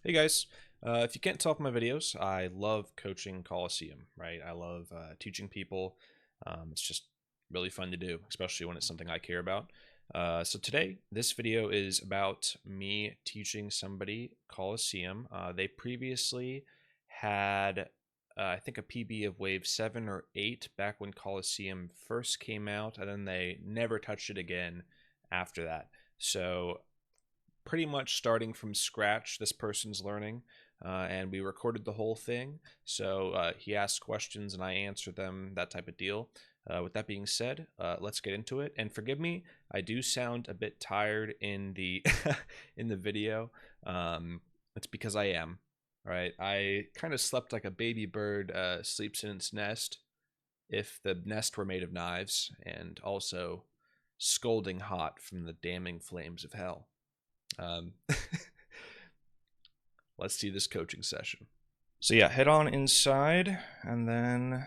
Hey guys, if you can't tell from my videos, I love coaching Colosseum, right? I love teaching people. It's just really fun to do, especially when it's something I care about. So today, this video is about me teaching somebody Colosseum. They previously had, I think, a PB of wave 7 or 8 back when Colosseum first came out, and then they never touched it again after that. So pretty much starting from scratch, this person's learning, and we recorded the whole thing. So he asked questions and I answered them, that type of deal. With that being said, let's get into it. And forgive me, I do sound a bit tired in the in the video. It's because I am. Right, I kind of slept like a baby bird sleeps in its nest if the nest were made of knives, and also scolding hot from the damning flames of hell. Um, let's see this coaching session. So yeah, head on inside, and then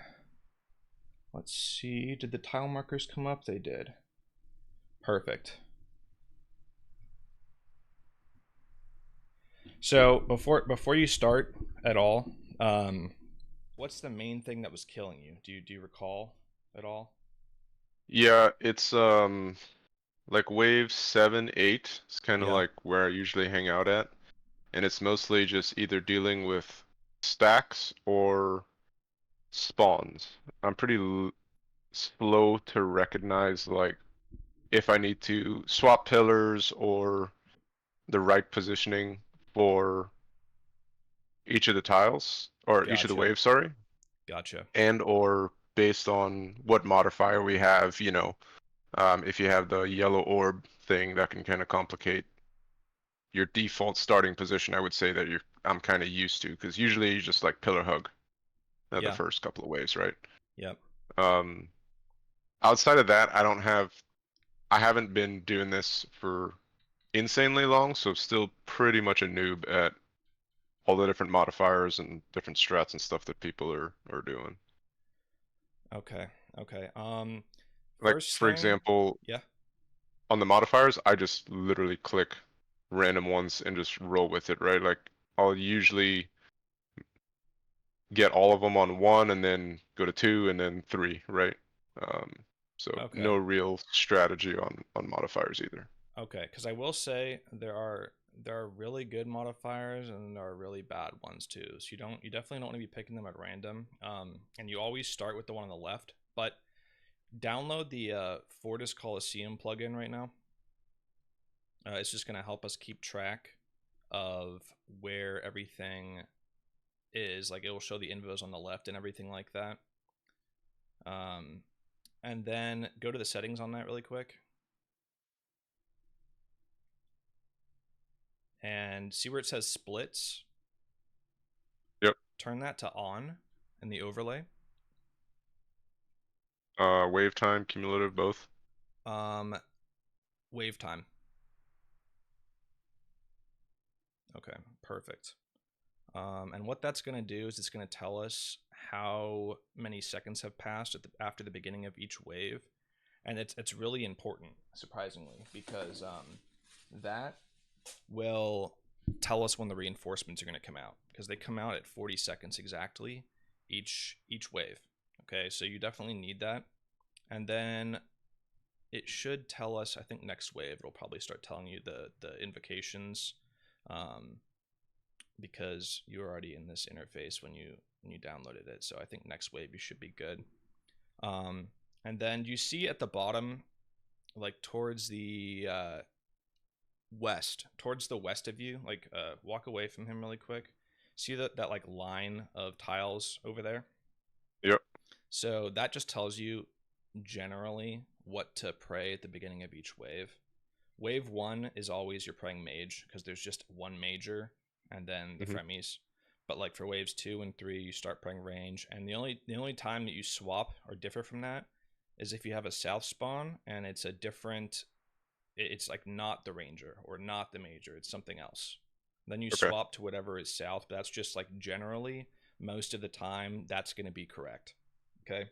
let's see. Did the tile markers come up? They did. Perfect. So before you start at all, what's the main thing that was killing you? Do you recall at all? Yeah, it's like wave 7, 8. It's kind of Yeah. like where I usually hang out at, and it's mostly just either dealing with stacks or spawns. I'm pretty slow to recognize like if I need to swap pillars or the right positioning for each of the tiles or each of the Gotcha. waves, sorry, Gotcha. and or based on what modifier we have, if you have the yellow orb thing that can kind of complicate your default starting position. I would say that I'm kind of used to, because usually you just like pillar hug the Yeah. first couple of waves, right? Yep. Um, Outside of that, I haven't been doing this for insanely long, so still pretty much a noob at all the different modifiers and different strats and stuff that people are doing. Okay. Okay. Like First for thing. example, Yeah. on the modifiers, I just literally click random ones and just roll with it, right? Like I'll usually get all of them on one and then go to two and then three, right? Um, so Okay. no real strategy on modifiers either. Okay, because I will say there are really good modifiers and there are really bad ones too. So you definitely don't want to be picking them at random. And you always start with the one on the left. But download the Fortis Colosseum plugin right now. It's just gonna help us keep track of where everything is. Like it will show the invos on the left and everything like that. Um, and then go to the settings on that really quick and see where it says splits. Yep. Turn that to on in the overlay. Wave time, cumulative, both. Um, wave time. Okay, perfect. And what that's going to do is it's going to tell us how many seconds have passed after the beginning of each wave, and it's really important, surprisingly, because that will tell us when the reinforcements are going to come out because they come out at 40 seconds exactly each wave. Okay, so you definitely need that, and then it should tell us. I think next wave it'll probably start telling you the invocations, um, because you're already in this interface when you downloaded it. So I think next wave you should be good. Um, and then you see at the bottom, like towards the west, towards the west of you, like walk away from him really quick. See that like line of tiles over there? Yep. So that just tells you generally what to pray at the beginning of each wave. Wave one is always you're praying mage because there's just one major and then the Hmm. fremies. But like for waves 2 and 3, you start praying range, and the only time that you swap or differ from that is if you have a south spawn and it's a different. It's like not the ranger or not the major. It's something else. Then you Okay. swap to whatever is south. But that's just like generally most of the time that's going to be correct. Okay.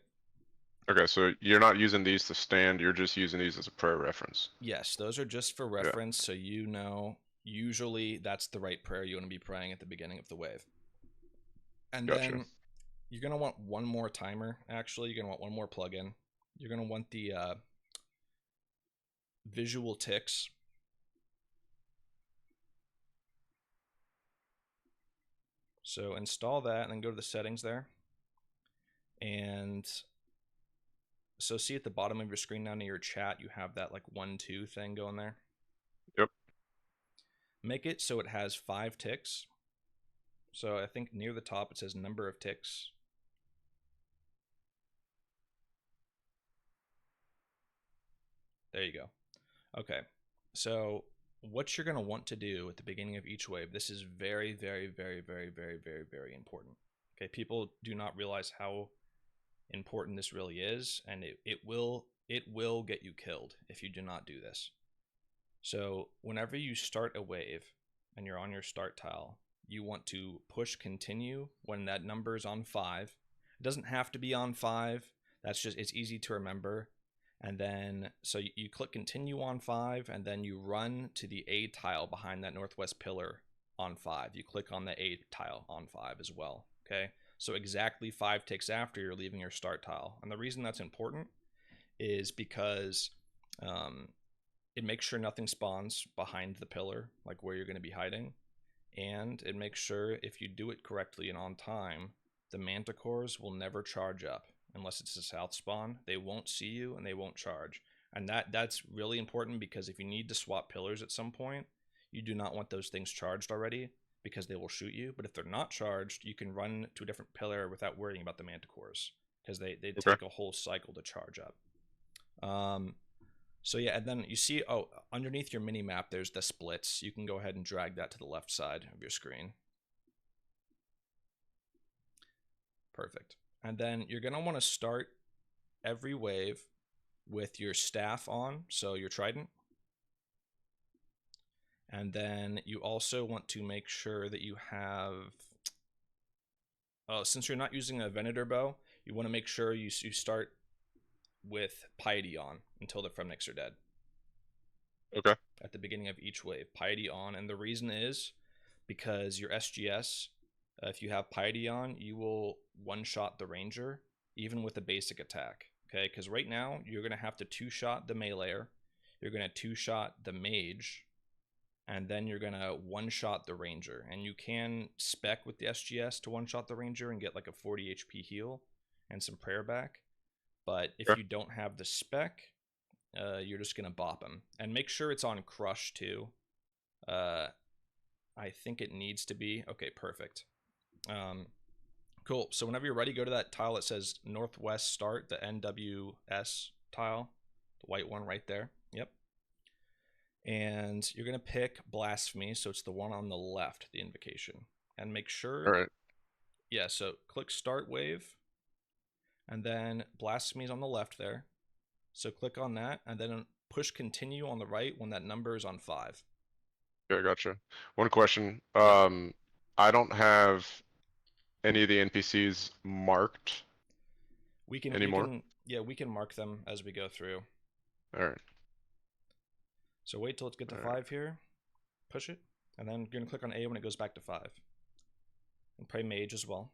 Okay, so you're not using these to stand, you're just using these as a prayer reference. Yes, those are just for Yeah. reference, so Usually that's the right prayer you want to be praying at the beginning of the wave. And Gotcha. then you're going to want one more timer. Actually, you're going to want one more plugin. You're going to want the visual ticks. So install that and then go to the settings there. And so see at the bottom of your screen now near your chat, you have that like 1-2 thing going there. Yep. Make it so it has 5 ticks. So I think near the top it says number of ticks. There you go. Okay. So what you're going to want to do at the beginning of each wave, this is very, very, very, very, very, very, very important. Okay. People do not realize how important this really is, and it will get you killed if you do not do this. So whenever you start a wave and you're on your start tile, you want to push continue when that number is on 5. It doesn't have to be on 5. That's just, it's easy to remember. And then, so you click continue on 5, and then you run to the A tile behind that northwest pillar on 5. You click on the A tile on 5 as well, okay? So exactly 5 ticks after you're leaving your start tile. And the reason that's important is because it makes sure nothing spawns behind the pillar, like where you're going to be hiding. And it makes sure if you do it correctly and on time, the manticores will never charge up unless it's a south spawn. They won't see you and they won't charge. And that's really important, because if you need to swap pillars at some point, you do not want those things charged already, because they will shoot you. But if they're not charged, you can run to a different pillar without worrying about the manticores, because they Okay. take a whole cycle to charge up. So yeah, and then you see, underneath your mini map, there's the splits. You can go ahead and drag that to the left side of your screen. Perfect. And then you're going to want to start every wave with your staff on, so your trident. And then you also want to make sure that you have, since you're not using a Venator bow, you want to make sure you start with piety on until the Fremniks are dead. Okay. At the beginning of each wave, piety on. And the reason is because your SGS, if you have piety on, you will one-shot the ranger even with a basic attack. Okay, because right now you're going to have to two-shot the meleeer, you're going to two-shot the mage, and then you're going to one-shot the ranger. And you can spec with the SGS to one-shot the ranger and get like a 40 HP heal and some prayer back. But if Okay. you don't have the spec, you're just going to bop him. And make sure it's on crush too. I think it needs to be. Okay, perfect. Cool. So whenever you're ready, go to that tile that says Northwest Start, the NWS tile, the white one right there. Yep. And you're going to pick Blasphemy, so it's the one on the left, the invocation. And make sure, All right. yeah, so click Start Wave, and then Blasphemy is on the left there. So click on that, and then push Continue on the right when that number is on 5. Okay, gotcha. One question. Yep. I don't have any of the NPCs marked You anymore. can, yeah, we can mark them as we go through. All right. So wait till it's get to All right. 5 here, push it, and then you're gonna click on A when it goes back to 5. And pray mage as well.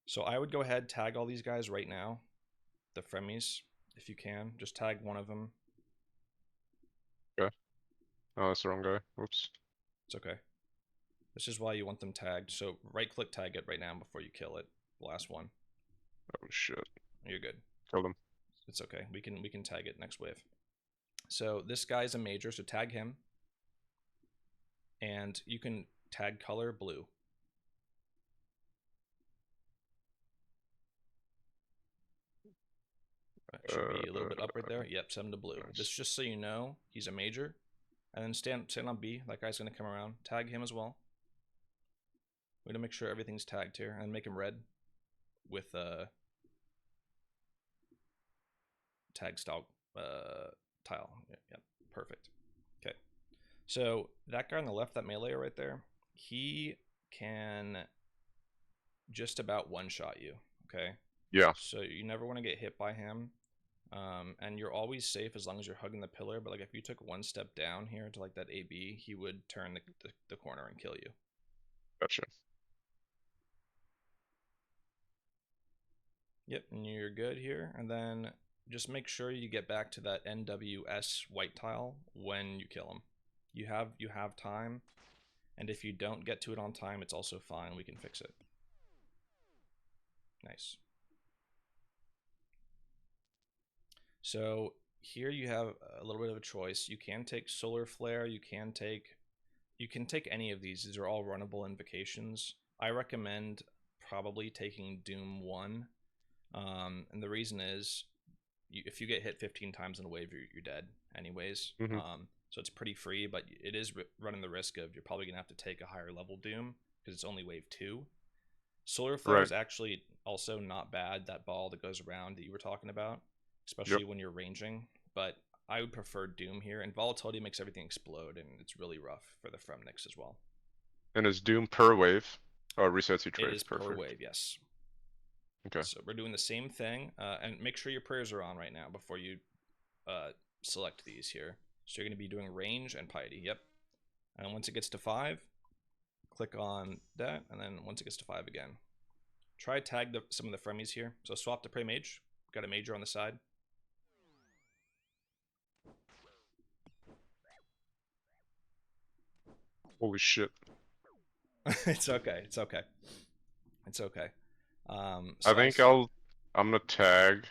So I would go ahead, tag all these guys right now, the fremies, if you can. Just tag one of them. Okay. Oh, that's the wrong guy. Whoops. It's okay. This is why you want them tagged. So right click tag it right now before you kill it. The last one. Oh shit. You're good. Killed him. It's okay. We can tag it next wave. So this guy's a major, so tag him. And you can tag color blue. It should be a little bit upward there. Yep, set him to blue. This Nice. just so you know he's a major. And then stand on B. That guy's gonna come around. Tag him as well. We're gonna make sure everything's tagged here and make him red with tag style tile. Yep, perfect. Okay. So that guy on the left, that melee right there, he can just about one-shot you. Okay. Yeah. So you never want to get hit by him. And you're always safe as long as you're hugging the pillar. But like if you took one step down here to like that AB, he would turn the corner and kill you. Gotcha. Yep, and you're good here. And then just make sure you get back to that NWS white tile when you kill him. You have time, and if you don't get to it on time, it's also fine. We can fix it. Nice. So here you have a little bit of a choice. You can take Solar Flare. You can take any of these. These are all runnable invocations. I recommend probably taking Doom 1. And the reason is if you get hit 15 times in a wave, you're dead anyways. Mm-hmm. So it's pretty free, but it is running the risk of you're probably going to have to take a higher level Doom because it's only wave 2. Solar Flare Right. is actually also not bad, that ball that goes around that you were talking about, Yep. especially when you're ranging. But I would prefer Doom here, and Volatility makes everything explode, and it's really rough for the Fremnix as well. And is Doom per wave? Oh, resets each It wave. is per Perfect. wave, yes. Okay. So we're doing the same thing, and make sure your prayers are on right now before you select these here. So you're going to be doing range and piety. Yep. And once it gets to 5, click on that, and then once it gets to 5 again. Try tag some of the fremies here. So swap to pray mage. Got a major on the side. Holy shit. It's okay. It's okay. It's okay. I So think I'm gonna tag.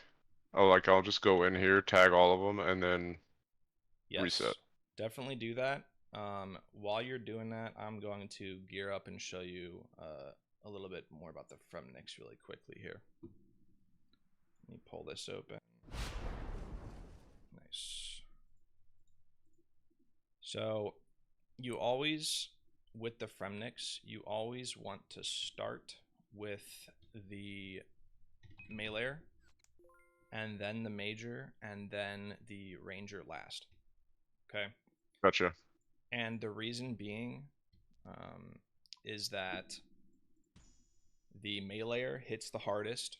I'll just go in here, tag all of them, and then reset. yes, definitely do that. While you're doing that, I'm going to gear up and show you a little bit more about the Fremnix really quickly here. Let me pull this open. Nice. So you always, with the Fremnix, you always want to start with the melee, and then the major, and then the ranger last. Okay. Gotcha. And the reason being is that the melee hits the hardest.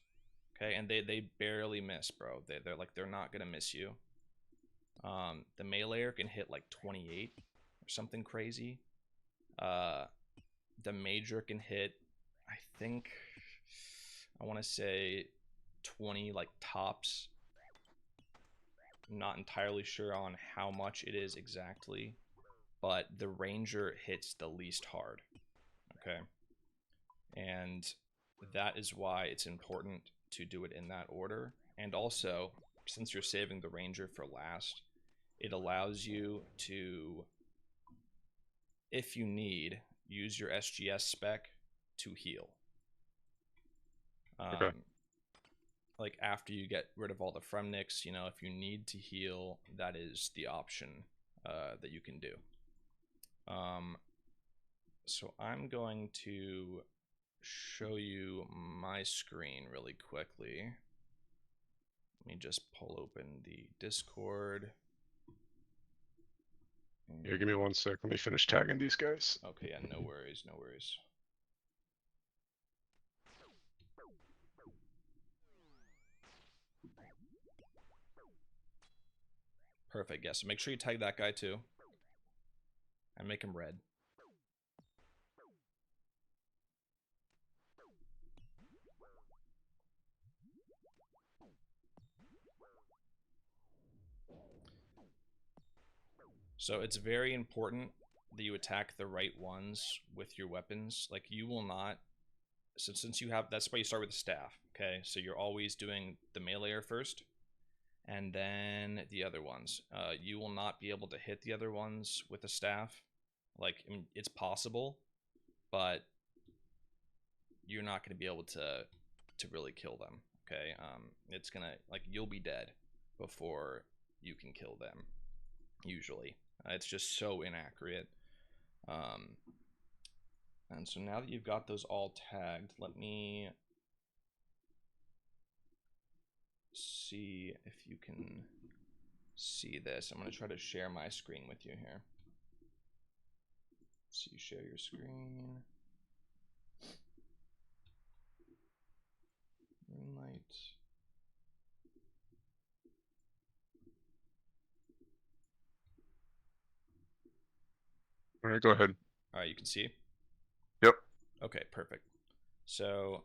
Okay, and they barely miss, bro. They're not gonna miss you. The melee can hit like 28 or something crazy. The major can hit, I think, I want to say 20 like tops. I'm not entirely sure on how much it is exactly, but the ranger hits the least hard. Okay, and that is why it's important to do it in that order. And also, since you're saving the ranger for last, it allows you to, if you need, use your SGS spec to heal. Okay. Like after you get rid of all the Fremnix, if you need to heal, that is the option that you can do. So I'm going to show you my screen really quickly. Let me just pull open the Discord. Yeah, give me 1 sec. Let me finish tagging these guys. Okay, yeah, no worries, no worries. Perfect, yeah, so make sure you tag that guy too. And make him red. So it's very important that you attack the right ones with your weapons. Like you will not, since you have, that's why you start with the staff. Okay, so you're always doing the melee first, and then the other ones. You will not be able to hit the other ones with the staff. Like it's possible, but you're not going to be able to really kill them. Okay, it's gonna, like, you'll be dead before you can kill them. Usually, it's just so inaccurate. And so now that you've got those all tagged, let me see if you can see this. I'm going to try to share my screen with you here. So you share your screen. Moonlight. All right, go ahead. All right, you can see. Yep. Okay, perfect. So,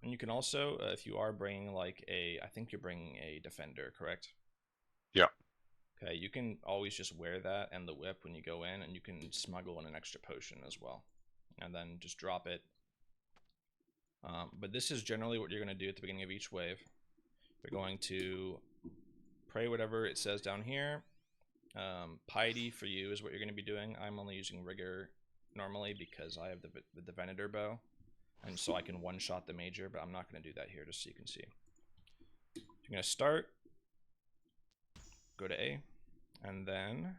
and you can also, if you are bringing like I think you're bringing a defender, correct? Yeah. Okay, you can always just wear that and the whip when you go in, and you can smuggle in an extra potion as well, and then just drop it. But this is generally what you're going to do at the beginning of each wave. You're going to pray whatever it says down here. Piety for you is what you're going to be doing. I'm only using rigor normally because I have the Venator bow, and so I can one-shot the major, but I'm not going to do that here, just so you can see. You're going to start, go to A, and then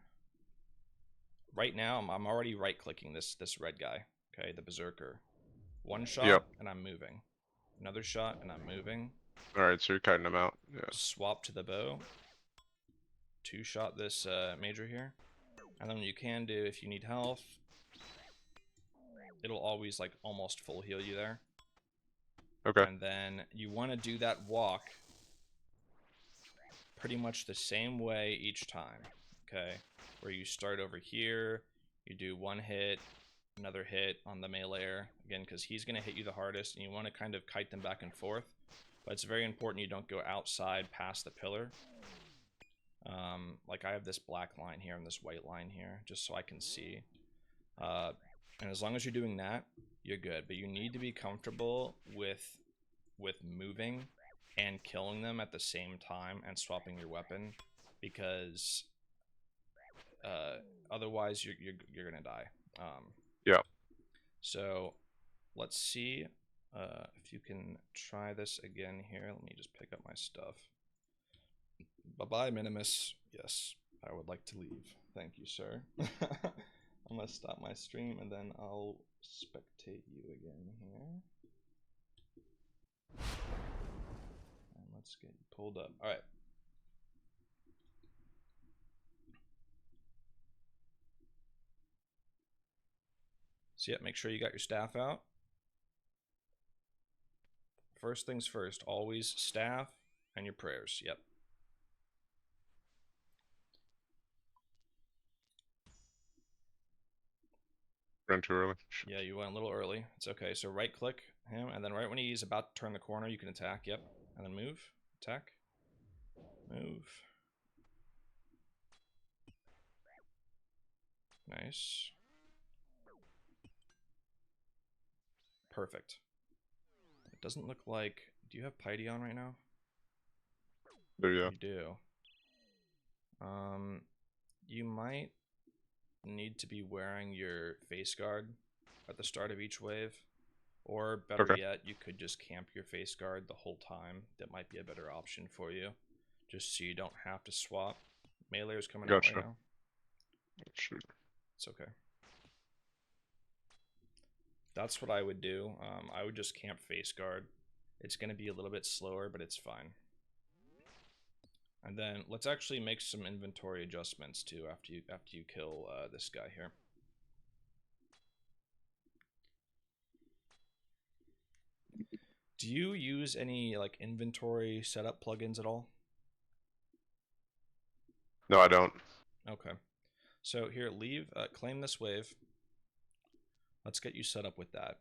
right now I'm already right-clicking this red guy, okay, the Berserker. One shot, Yep. and I'm moving. Another shot, and I'm moving. All right, so you're kiting them out. Yeah. Swap to the bow. Two-shot this major here. And then what you can do, if you need health, it'll always like almost full heal you there. Okay. And then you want to do that walk pretty much the same way each time, okay? Where you start over here, you do one hit, another hit on the meleeer, again, because he's going to hit you the hardest, and you want to kind of kite them back and forth. But it's very important you don't go outside past the pillar. Like I have this black line here and this white line here, just so I can see. And as long as you're doing that, you're good. But you need to be comfortable with moving and killing them at the same time and swapping your weapon, because otherwise you're gonna die. Yeah. So let's see if you can try this again here. Let me just pick up my stuff. Bye-bye, Minimus. Yes, I would like to leave. Thank you, sir. I'm gonna stop my stream and then I'll spectate you again here. And let's get you pulled up. All right. So yeah, make sure you got your staff out. First things first, always staff and your prayers. Yep. Ran too early. Yeah, you went a little early. It's okay. So right click him, and then right when he's about to turn the corner, you can attack. Yep. And then move. Attack. Move. Nice. Perfect. It doesn't look like... Do you have Piety on right now? There you go. You do. You might need to be wearing your face guard at the start of each wave. Or better Okay. yet, you could just camp your face guard the whole time. That might be a better option for you. Just so you don't have to swap. Meleeer's coming out right Gotcha. now. Shoot. It's okay. That's what I would do. I would just camp face guard. It's going to be a little bit slower, but it's fine. And then let's actually make some inventory adjustments too after you kill this guy here. Do you use any like inventory setup plugins at all? No, I don't. Okay. So here, leave, claim this wave. Let's get you set up with that.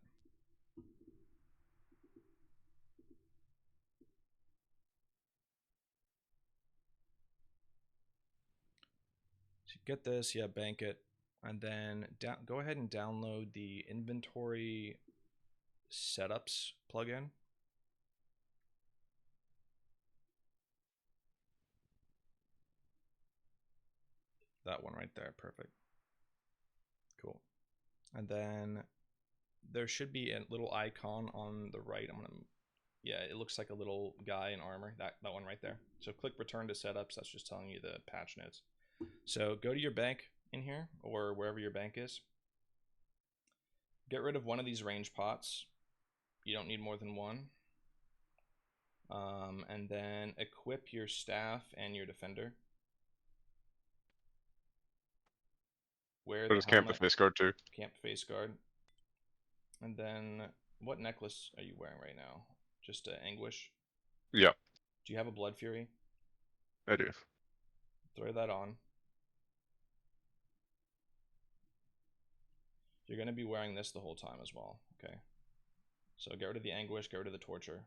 So get this, yeah, bank it, and then go ahead and download the inventory setups plugin. That one right there, perfect. Cool. And then there should be a little icon on the right. Yeah, it looks like a little guy in armor, that one right there. So click return to setups, that's just telling you the patch notes. So go to your bank in here, or wherever your bank is. Get rid of one of these range pots. You don't need more than one. And then equip your staff and your defender. Wear I the just camped the helmet, face guard too. camp face guard. And then what necklace are you wearing right now? Just Anguish? Yeah, Do you have a Blood Fury? I do. Throw that on. You're going to be wearing this the whole time as well. Okay. So get rid of the anguish, get rid of the torture.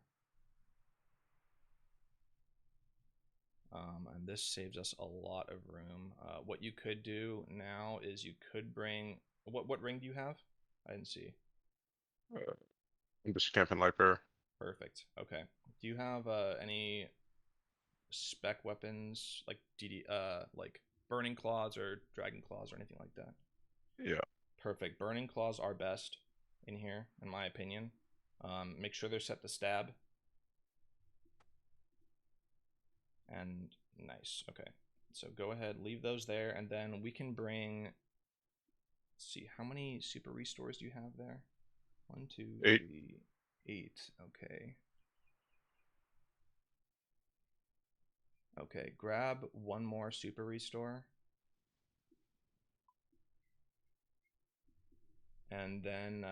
And this saves us a lot of room. What you could do now is you could bring... What ring do you have? I didn't see. I'm just camping light bear. Perfect. Okay. Do you have any spec weapons like like burning claws or dragon claws or anything like that? Yeah. Perfect. Burning claws are best in here, in my opinion. Make sure they're set to stab. And nice. Okay. So go ahead, leave those there, and then we can bring. Let's see, how many super restores do you have there? 1, 2, 8. 3, 8. Okay. Okay, grab one more super restore. And then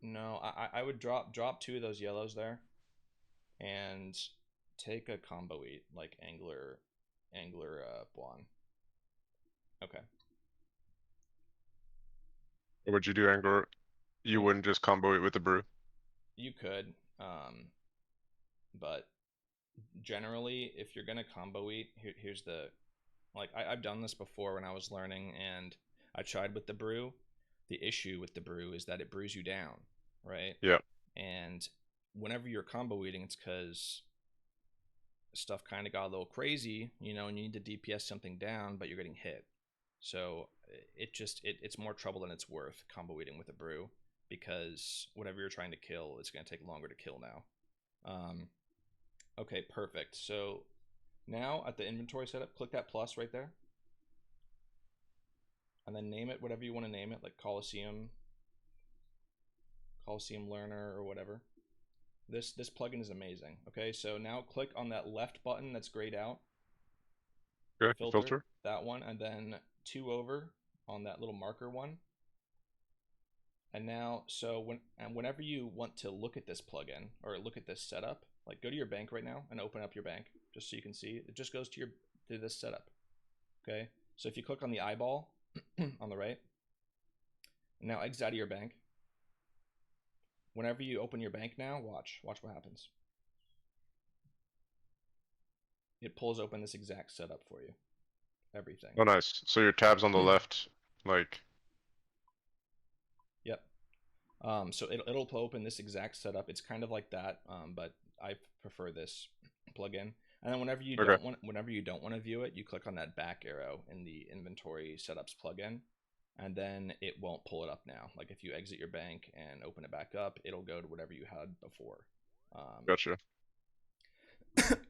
no, I would drop 2 of those yellows there and take a combo eat like angler Blonde. Okay. What would you do, Angler? I You mean, wouldn't just combo it with the brew? you could, but generally, if you're gonna combo eat, here's the like I've done this before when I was learning, and I tried with the brew. The issue with the brew is that it brews you down, right? Yeah. And whenever you're combo eating, it's because stuff kind of got a little crazy, and you need to DPS something down, but you're getting hit. So it's more trouble than it's worth combo eating with a brew, because whatever you're trying to kill, it's going to take longer to kill now. Okay, perfect. So now at the inventory setup, click that plus right there, and then name it whatever you want to name it, like Colosseum Learner or whatever. This plugin is amazing. Okay, so now click on that left button that's grayed out, Okay. filter, Filter. that one, and then 2 over on that little marker one. And now, so whenever you want to look at this plugin or look at this setup, like go to your bank right now and open up your bank just so you can see. It just goes to this setup. Okay, so if you click on the eyeball on the right, now exit out of your bank. Whenever you open your bank now, watch what happens. It pulls open this exact setup for you. Everything. Oh, nice. So your tabs on the left, like. Yep. So it'll open this exact setup. It's kind of like that, but I prefer this plugin. And then whenever you Okay. don't want to view it, you click on that back arrow in the inventory setups plugin, and then it won't pull it up now. Like if you exit your bank and open it back up, it'll go to whatever you had before. Gotcha.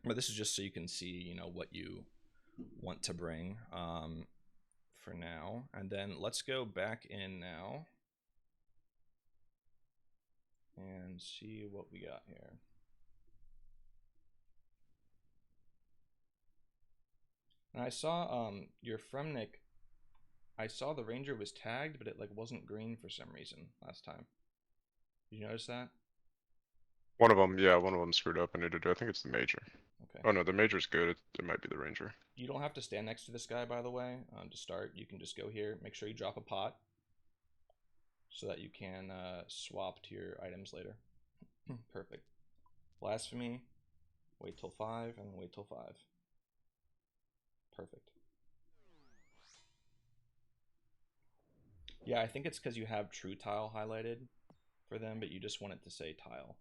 But this is just so you can see, what you want to bring for now. And then let's go back in now and see what we got here. And I saw your Fremnik. I saw the Ranger was tagged, but it like wasn't green for some reason last time. Did you notice that? One of them, yeah, one of them screwed up and I think it's the Major. Okay. Oh no, the Major's good. It might be the Ranger. You don't have to stand next to this guy, by the way, to start. You can just go here. Make sure you drop a pot so that you can swap to your items later. Perfect. Blasphemy. Wait till 5, and then wait till 5. Perfect. Yeah, I think it's because you have true tile highlighted for them, but you just want it to say tile.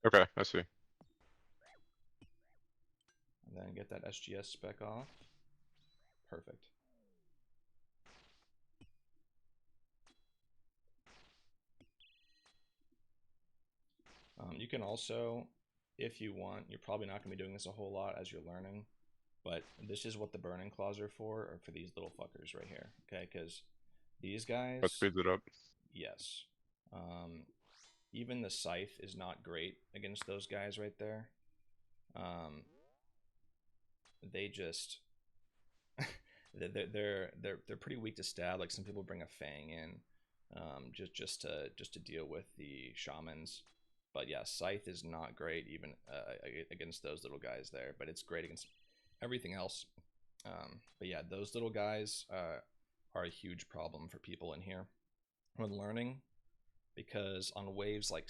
Okay, I see. And then get that SGS spec off. Perfect. You can also, if you want, you're probably not going to be doing this a whole lot as you're learning, but this is what the burning claws are for these little fuckers right here, okay? Because these That guys, speeds it up. yes. Even the scythe is not great against those guys right there. They just they're pretty weak to stab. Like some people bring a fang in, just to deal with the shamans. But yeah, Scythe is not great even against those little guys there, but it's great against everything else. But yeah, those little guys are a huge problem for people in here when learning, because on waves like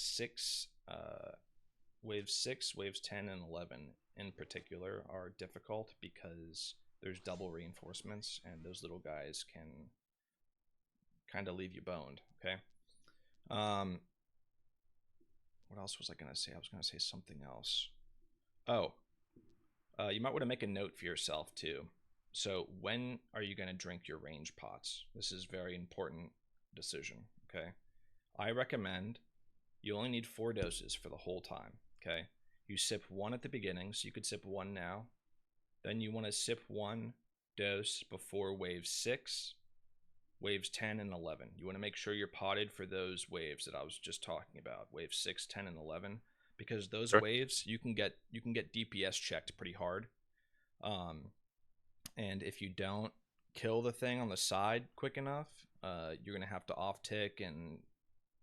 wave 6, waves 10, and 11 in particular are difficult because there's double reinforcements, and those little guys can kind of leave you boned. Okay. Um, what else was I gonna say? I was gonna say something else. Oh, you might want to make a note for yourself too. So when are you gonna drink your range pots? This is a very important decision. Okay. I recommend you only need 4 doses for the whole time. Okay. You sip 1 at the beginning, so you could sip 1 now. Then you want to sip 1 dose before wave 6, waves 10 and 11. You want to make sure you're potted for those waves that I was just talking about, wave 6, 10, and 11, because those Okay. waves you can get DPS checked pretty hard. And if you don't kill the thing on the side quick enough, you're gonna have to off tick and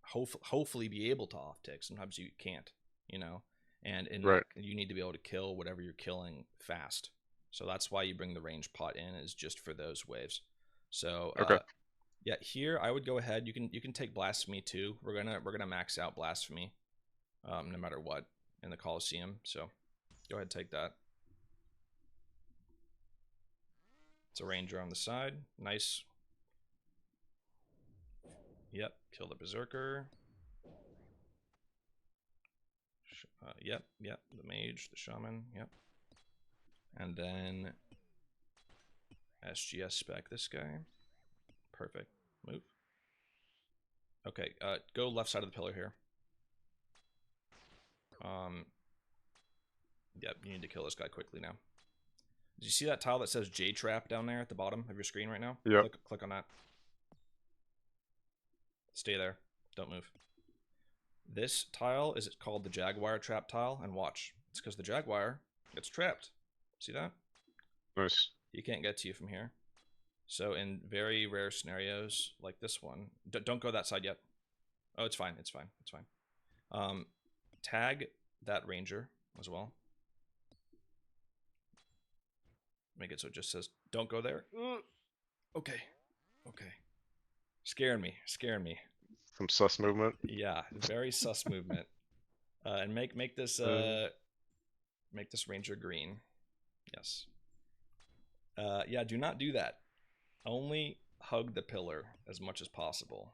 hopefully be able to off tick. Sometimes you can't, you know, and in that Right. you need to be able to kill whatever you're killing fast. So that's why you bring the range pot in, is just for those waves. So Okay. yeah, here I would go ahead. You can take blasphemy too. We're gonna max out blasphemy, no matter what, in the Colosseum. So go ahead and take that. It's a ranger on the side. Nice. Yep. Kill the berserker. Yep. The mage, the shaman. Yep. And then SGS spec this guy. Perfect. Move. Okay. Go left side of the pillar here. Yep. You need to kill this guy quickly now. Did you see that tile that says J trap down there at the bottom of your screen right now? Yep. Click on that. Stay there. Don't move. This tile is called the Jaguar trap tile, and watch. It's because the Jaguar gets trapped. See that? Nice. He can't get to you from here. So in very rare scenarios like this one, don't go that side yet. Oh, it's fine. It's fine. It's fine. Tag that ranger as well. Make it so it just says, don't go there. Okay. Okay. Scaring me. Some sus movement. Yeah, very sus movement. And make this Uh, ranger green. Yes. Yeah, do not do that. Only hug the pillar as much as possible.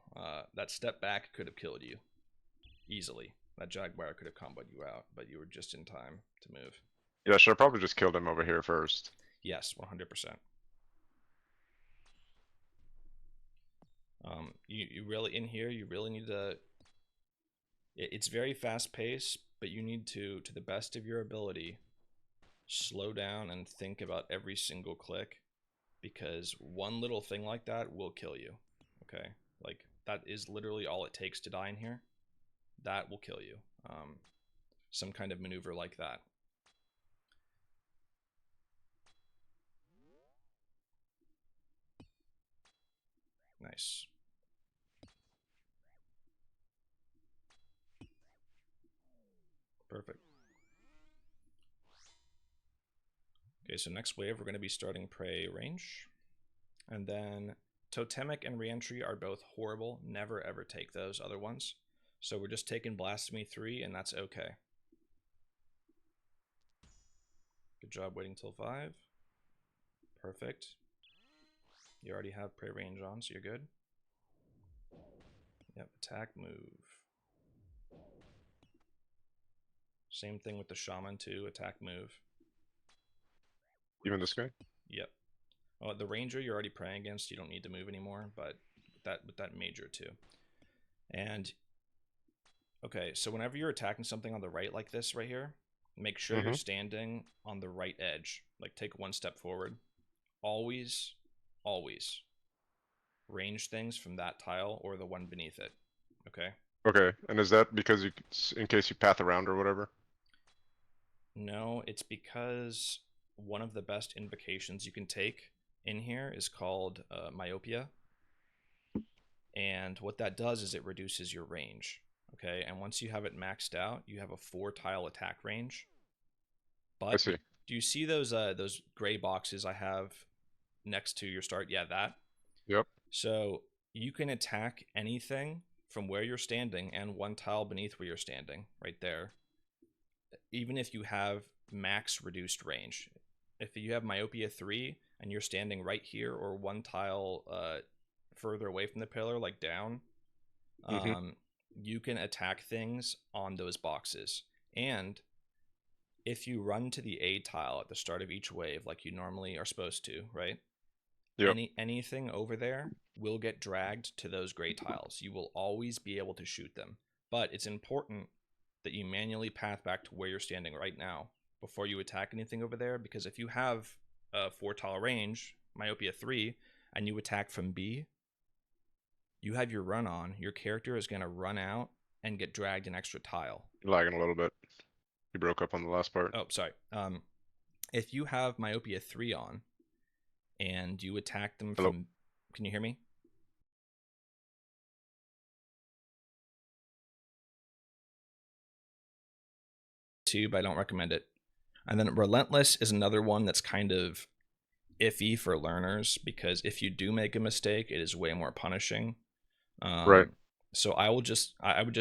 That step back could have killed you easily. That jaguar could have comboed you out, but you were just in time to move. yeah, should have probably just killed him over here first. Yes, 100%. You really in here. You really need to. It's very fast paced, but you need to the best of your ability, slow down and think about every single click, because one little thing like that will kill you. Okay, like that is literally all it takes to die in here. That will kill you. Some kind of maneuver like that. Nice. Perfect. Okay, so next wave we're going to be starting prey range. And then totemic and reentry are both horrible. Never ever take those other ones. So we're just taking blasphemy 3, and that's okay. Good job waiting till 5. Perfect. You already have prey range on, so you're good. Yep, attack, move. Same thing with the shaman too, attack, move. Even this guy? Yep. Oh, the ranger you're already praying against, you don't need to move anymore, but with that major too. And okay, so whenever you're attacking something on the right like this right here, make sure you're standing on the right edge. Like take 1 step forward. Always, always range things from that tile or the one beneath it. Okay? Okay, and is that because you, in case you path around or whatever? No, it's because one of the best invocations you can take in here is called myopia. And what that does is it reduces your range. Okay, and once you have it maxed out, you have a 4-tile attack range. I But see. do you see those gray boxes I have next to your start? Yeah, that. Yep. So you can attack anything from where you're standing and 1 tile beneath where you're standing, right there. Even if you have max reduced range. If you have myopia 3 and you're standing right here or 1 tile further away from the pillar, like down, Mm-hmm. you can attack things on those boxes. And if you run to the A tile at the start of each wave, like you normally are supposed to, right? Yep. Anything over there will get dragged to those gray tiles. You will always be able to shoot them. But it's important that you manually path back to where you're standing right now before you attack anything over there, because if you have a 4-tile range, myopia 3, and you attack from B, you have your run on, your character is going to run out and get dragged an extra tile. Lagging a little bit. You broke up on the last part. Oh, sorry. If you have myopia 3 on and you attack them Hello. from, can you hear me? Too, but I don't recommend it. And then Relentless is another one that's kind of iffy for learners, because if you do make a mistake, it is way more punishing. Right. So I would just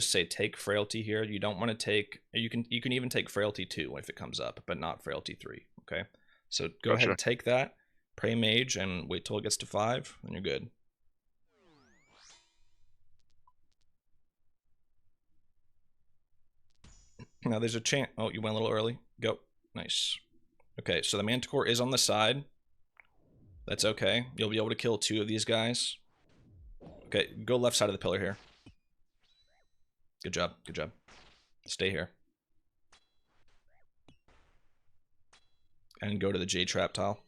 say take Frailty here. You don't want to take, you can even take Frailty 2 if it comes up, but not Frailty 3. Okay, so go ahead Gotcha. and take that, pray Mage, and wait till it gets to 5, and you're good. Now there's a chance. Oh, you went a little early. Go. Nice. Okay, so the Manticore is on the side. That's okay. You'll be able to kill 2 of these guys. Okay, go left side of the pillar here. Good job. Good job. Stay here. And go to the J trap tile.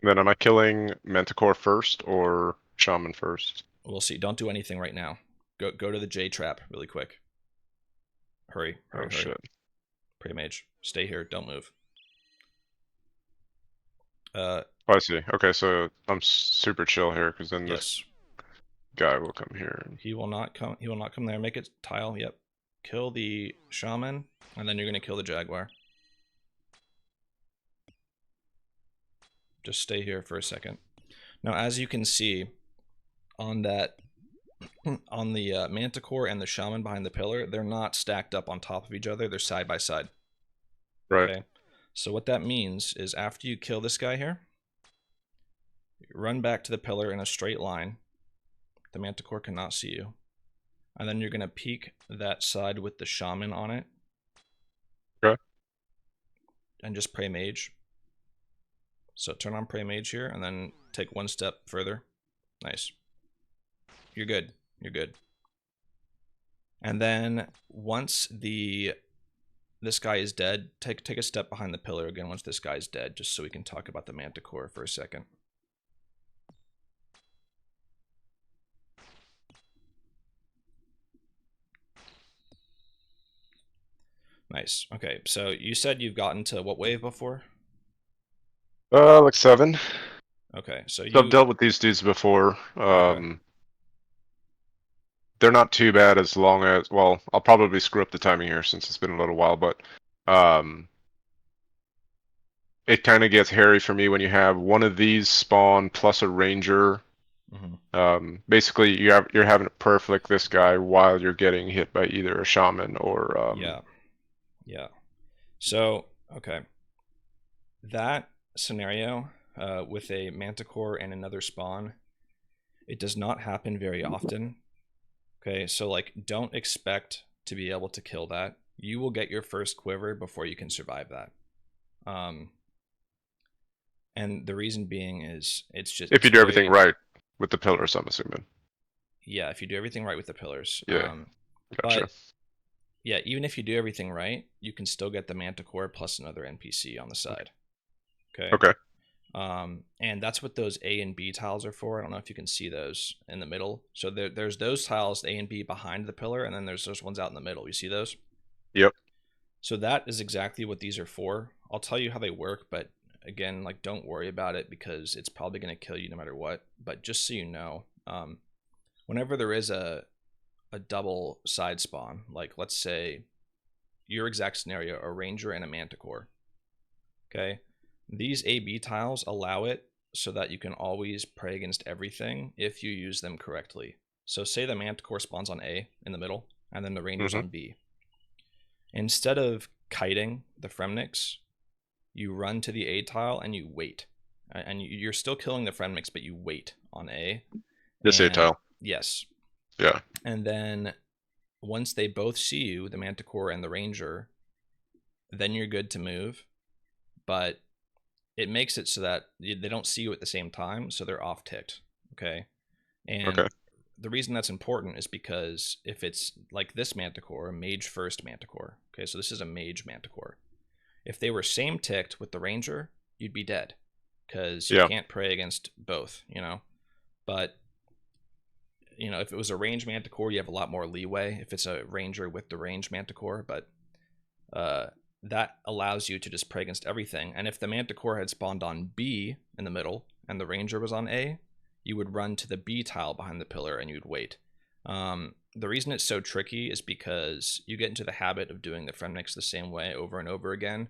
Then am I killing Manticore first or Shaman first? We'll see. Don't do anything right now. Go to the J trap really quick. Hurry, hurry, Oh hurry. shit. Pray Mage. Stay here. Don't move. Oh, I see. Okay, so I'm super chill here because then this Yes. guy will come here. He will not come. He will not come there. Make it tile. Yep. Kill the Shaman, and then you're gonna kill the Jaguar. Just stay here for a second. Now, as you can see, on that, on the Manticore and the Shaman behind the pillar, they're not stacked up on top of each other. They're side by side. Right. Okay. So what that means is after you kill this guy here, run back to the pillar in a straight line. The Manticore cannot see you. And then you're going to peek that side with the Shaman on it. Okay. And just pray Mage. So turn on pray Mage here, and then take 1 step further. Nice. You're good. You're good. And then once this guy is dead, take a step behind the pillar again once this guy's dead, just so we can talk about the Manticore for a second. Nice. Okay, so you said you've gotten to what wave before? Like 7. Okay, so So I've you... dealt with these dudes before. Okay. They're not too bad as long as, well, I'll probably screw up the timing here since it's been a little while, but it kind of gets hairy for me when you have one of these spawn plus a ranger. Basically, you're having to perfect this guy while you're getting hit by either a shaman or Yeah. Yeah. So, okay. That scenario with a Manticore and another spawn, it does not happen very often. Okay, so like don't expect to be able to kill that. You will get your first quiver before you can survive that. And the reason being is if you it's do everything way... right with the pillars, I'm assuming. Yeah, if you do everything right with the pillars. Yeah, gotcha. But yeah, even if you do everything right, you can still get the Manticore plus another NPC on the side. Okay. Okay. And that's what those A and B tiles are for. I don't know if you can see those in the middle. So there's those tiles, A and B, behind the pillar, and then there's those ones out in the middle. You see those? Yep. So that is exactly what these are for. I'll tell you how they work, but again, like don't worry about it because it's probably going to kill you no matter what. But just so you know, whenever there is a a double side spawn, like let's say your exact scenario, a ranger and a manticore. Okay, these AB tiles allow it so that you can always pray against everything if you use them correctly. So say the manticore spawns on A in the middle, and then the ranger's on B. Instead of kiting the Fremnix, you run to the A tile and you wait. And you're still killing the Fremnix, but you wait on A. This A And tile. yes. Yeah. And then once they both see you, the manticore and the ranger, then you're good to move. But it makes it so that they don't see you at the same time, so they're off ticked. Okay. And Okay. the reason that's important is because if it's like this manticore, a mage first manticore. Okay, so this is a mage manticore. If they were same ticked with the ranger, you'd be dead because you can't pray against both, you know. But you know, if it was a range manticore, you have a lot more leeway if it's a ranger with the range manticore, but that allows you to just pray against everything. And if the manticore had spawned on B in the middle and the ranger was on A, you would run to the B tile behind the pillar and you'd wait. The reason it's so tricky is because you get into the habit of doing the Fremnix the same way over and over again.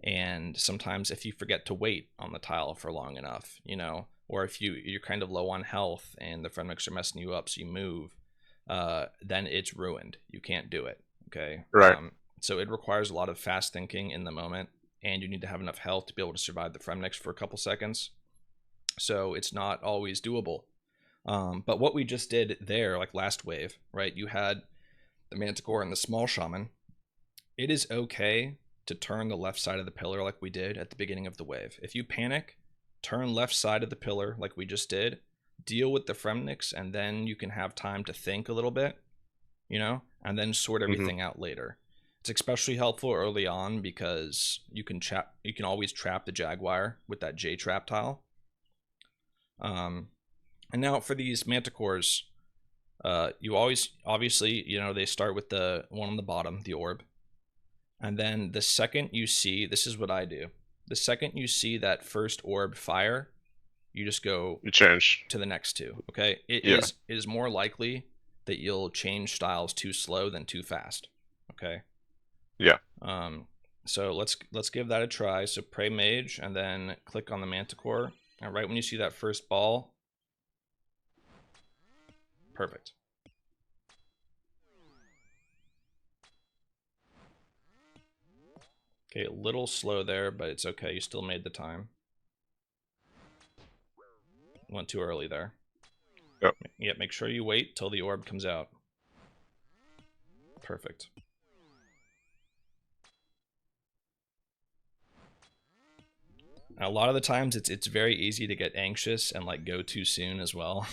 And sometimes if you forget to wait on the tile for long enough, you know, or if you're kind of low on health and the Fremnix are messing you up, so you move, then it's ruined. You can't do it. Okay. Right. So it requires a lot of fast thinking in the moment, and you need to have enough health to be able to survive the Fremnix for a couple seconds. So it's not always doable. But what we just did there, like last wave, right? You had the Manticore and the small shaman. It is okay to turn the left side of the pillar like we did at the beginning of the wave. If you panic, turn left side of the pillar like we just did, deal with the Fremnix, and then you can have time to think a little bit, you know, and then sort everything out later. It's especially helpful early on because you can always trap the Jaguar with that J trap tile. And now for these manticores, you always, obviously, you know, they start with the one on the bottom, the orb. And then the second you see, this is what I do. The second you see that first orb fire, you just go to the next two. Okay. It is more likely that you'll change styles too slow than too fast. Okay. Yeah. So let's give that a try. So pray mage and then click on the manticore. And right when you see that first ball, perfect. Okay, a little slow there, but it's okay. You still made the time. Went too early there. Yep. Yeah, make sure you wait till the orb comes out. Perfect. A lot of the times it's very easy to get anxious and like go too soon as well.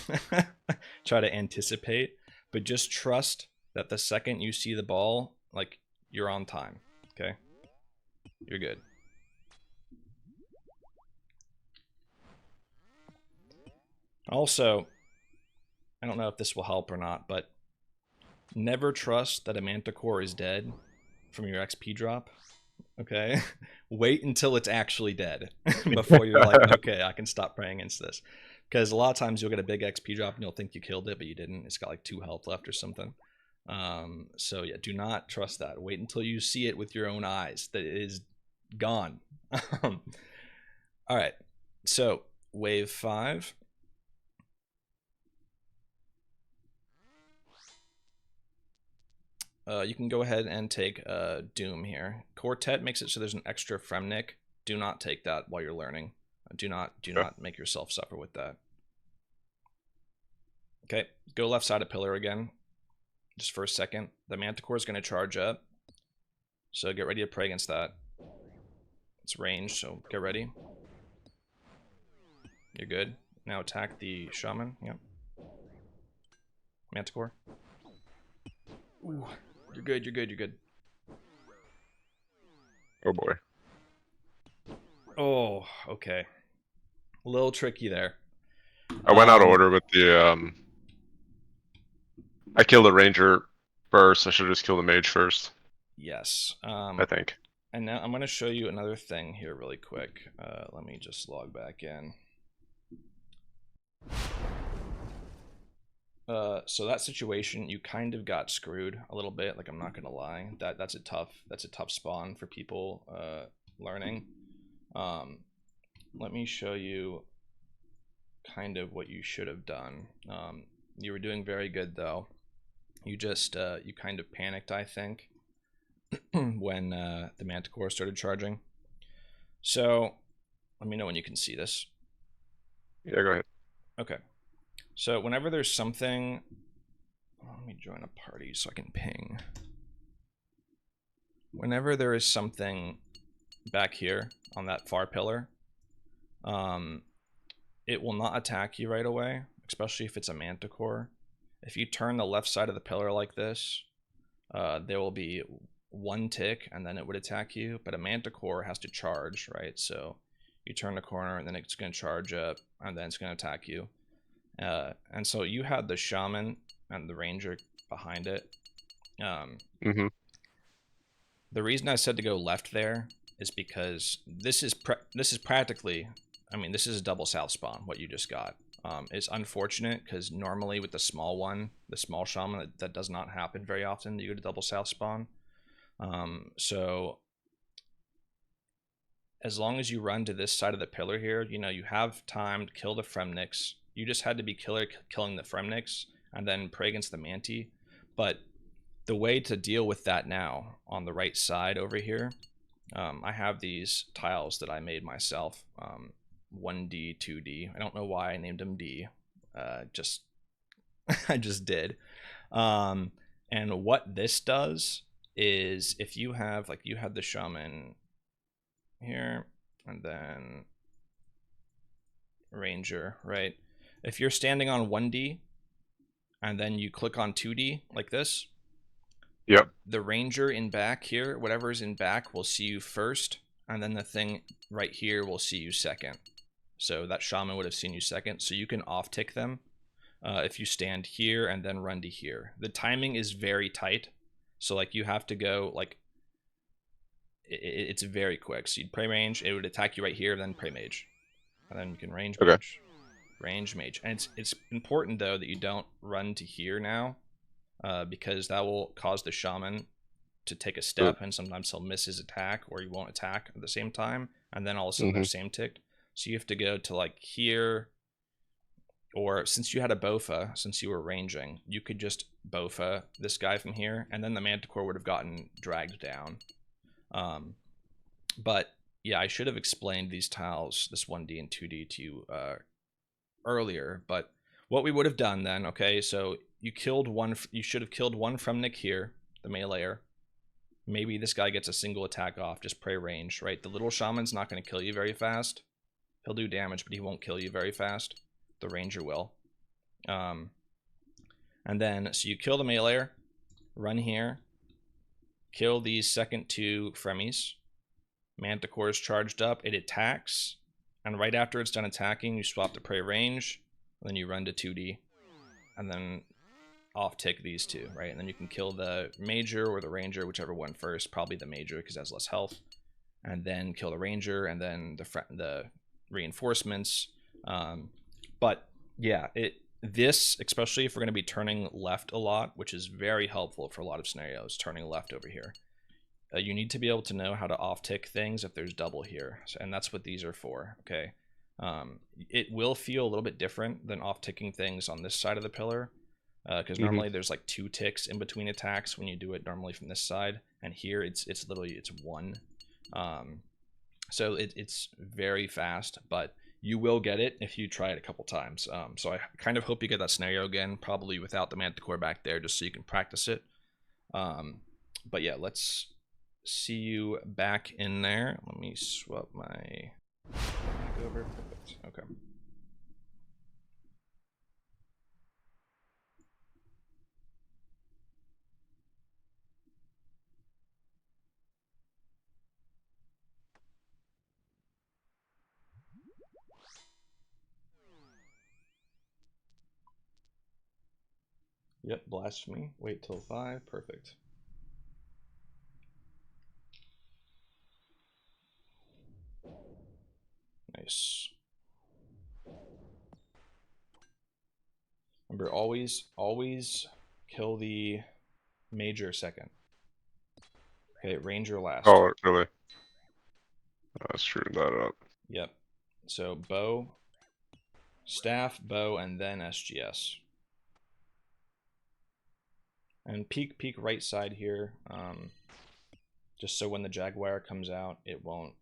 Try to anticipate, but just trust that the second you see the ball, like you're on time. Okay? You're good. Also, I don't know if this will help or not, but never trust that a manticore is dead from your XP drop. Okay? Wait until it's actually dead before you're like, okay, I can stop praying against this. Because a lot of times you'll get a big XP drop and you'll think you killed it, but you didn't. It's got like 2 health left or something. So yeah, do not trust that. Wait until you see it with your own eyes that it is gone. All right. So wave 5. You can go ahead and take Doom here. Quartet makes it so there's an extra Fremnic. Do not take that while you're learning. Do not make yourself suffer with that. Okay, go left side of pillar again. Just for a second. The Manticore is going to charge up. So get ready to pray against that. It's ranged, so get ready. You're good. Now attack the Shaman. Yep. Manticore. Ooh, you're good, you're good, you're good. Oh boy. Oh, okay. A little tricky there. I went out of order with the I killed the ranger first. I should have just killed the mage first. Yes. I think. And now I'm going to show you another thing here really quick. Let me just log back in. So that situation, you kind of got screwed a little bit. Like, I'm not gonna lie, that's a tough spawn for people learning. Um, Let me show you kind of what you should have done. You were doing very good though. You just you kind of panicked, I think, when the Manticore started charging. So let me know when you can see this. Yeah, go ahead. Okay. So whenever there's something, let me join a party so I can ping. Whenever there is something back here on that far pillar, it will not attack you right away, especially if it's a Manticore. If you turn the left side of the pillar like this, there will be one tick and then it would attack you, but a Manticore has to charge, right? So you turn the corner and then it's going to charge up and then it's going to attack you. And so you had the Shaman and the Ranger behind it. Mm-hmm. The reason I said to go left there is because this is practically, I mean, this is a double south spawn, what you just got. It's unfortunate because normally with the small one, the small shaman, that does not happen very often. You go to double south spawn. So as long as you run to this side of the pillar here, you know, you have time to kill the Fremniks. You just had to be killing the Fremniks and then pray against the Manti. But the way to deal with that now on the right side over here, I have these tiles that I made myself. 1D, 2D. I don't know why I named them D. Just I just did. And what this does is if you have, like, you have the shaman here and then ranger, right? If you're standing on 1D and then you click on 2D like this, Yep. the ranger in back here, whatever is in back, will see you first, and then the thing right here will see you second. So that shaman would have seen you second. So you can off tick them if you stand here and then run to here. The timing is very tight. So like you have to go like it's very quick. So you'd pray range, it would attack you right here, then pray mage, and then you can range Okay. mage, range mage. And it's important though that you don't run to here now, because that will cause the shaman to take a step, and sometimes he'll miss his attack or he won't attack at the same time, and then all of a sudden Mm-hmm. they're same ticked. So you have to go to like here, or since you had a Bofa, since you were ranging, you could just Bofa this guy from here, and then the Manticore would have gotten dragged down. But yeah, I should have explained these tiles, this 1D and 2D to you earlier, but what we would have done then, okay, so you killed one, you should have killed one from Nick here, the meleeer. Maybe this guy gets a single attack off, just pray range, right? The little shaman's not going to kill you very fast. He'll do damage, but he won't kill you very fast. The ranger will. And then, so you kill the meleeer, run here, kill these second two Fremies. Manticore's charged up, it attacks, and right after it's done attacking, you swap to pray range, and then you run to 2D, and then off tick these two, right? And then you can kill the major or the ranger, whichever one first, probably the major because it has less health, and then kill the ranger, and then the reinforcements. But yeah, this, especially if we're going to be turning left a lot, which is very helpful for a lot of scenarios, turning left over here. You need to be able to know how to off tick things if there's double here, and that's what these are for. Okay, it will feel a little bit different than off ticking things on this side of the pillar, because normally there's like 2 ticks in between attacks when you do it normally from this side, and here it's literally it's 1. So it's very fast, but you will get it if you try it a couple times. So I kind of hope you get that scenario again, probably without the Manticore back there, just so you can practice it. But yeah, let's see you back in there. Let me swap my back over. Perfect. Okay. Yep, blasphemy. Wait till 5. Perfect. Nice. Remember, always kill the major second. Okay, ranger last. Oh, really? I screwed that up. Yep. So bow, staff, bow, and then SGS. And peek right side here, just so when the jaguar comes out, it won't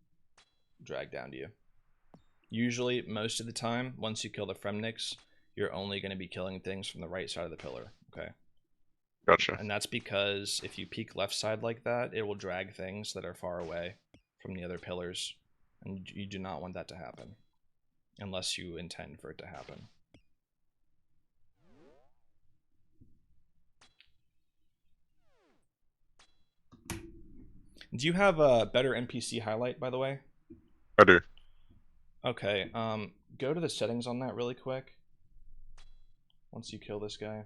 drag down to you. Usually, most of the time, once you kill the Fremnix, you're only going to be killing things from the right side of the pillar. Okay. Gotcha. And that's because if you peek left side like that, it will drag things that are far away from the other pillars. And you do not want that to happen. Unless you intend for it to happen. Do you have a better NPC highlight, by the way? I do. Okay, go to the settings on that really quick. Once you kill this guy.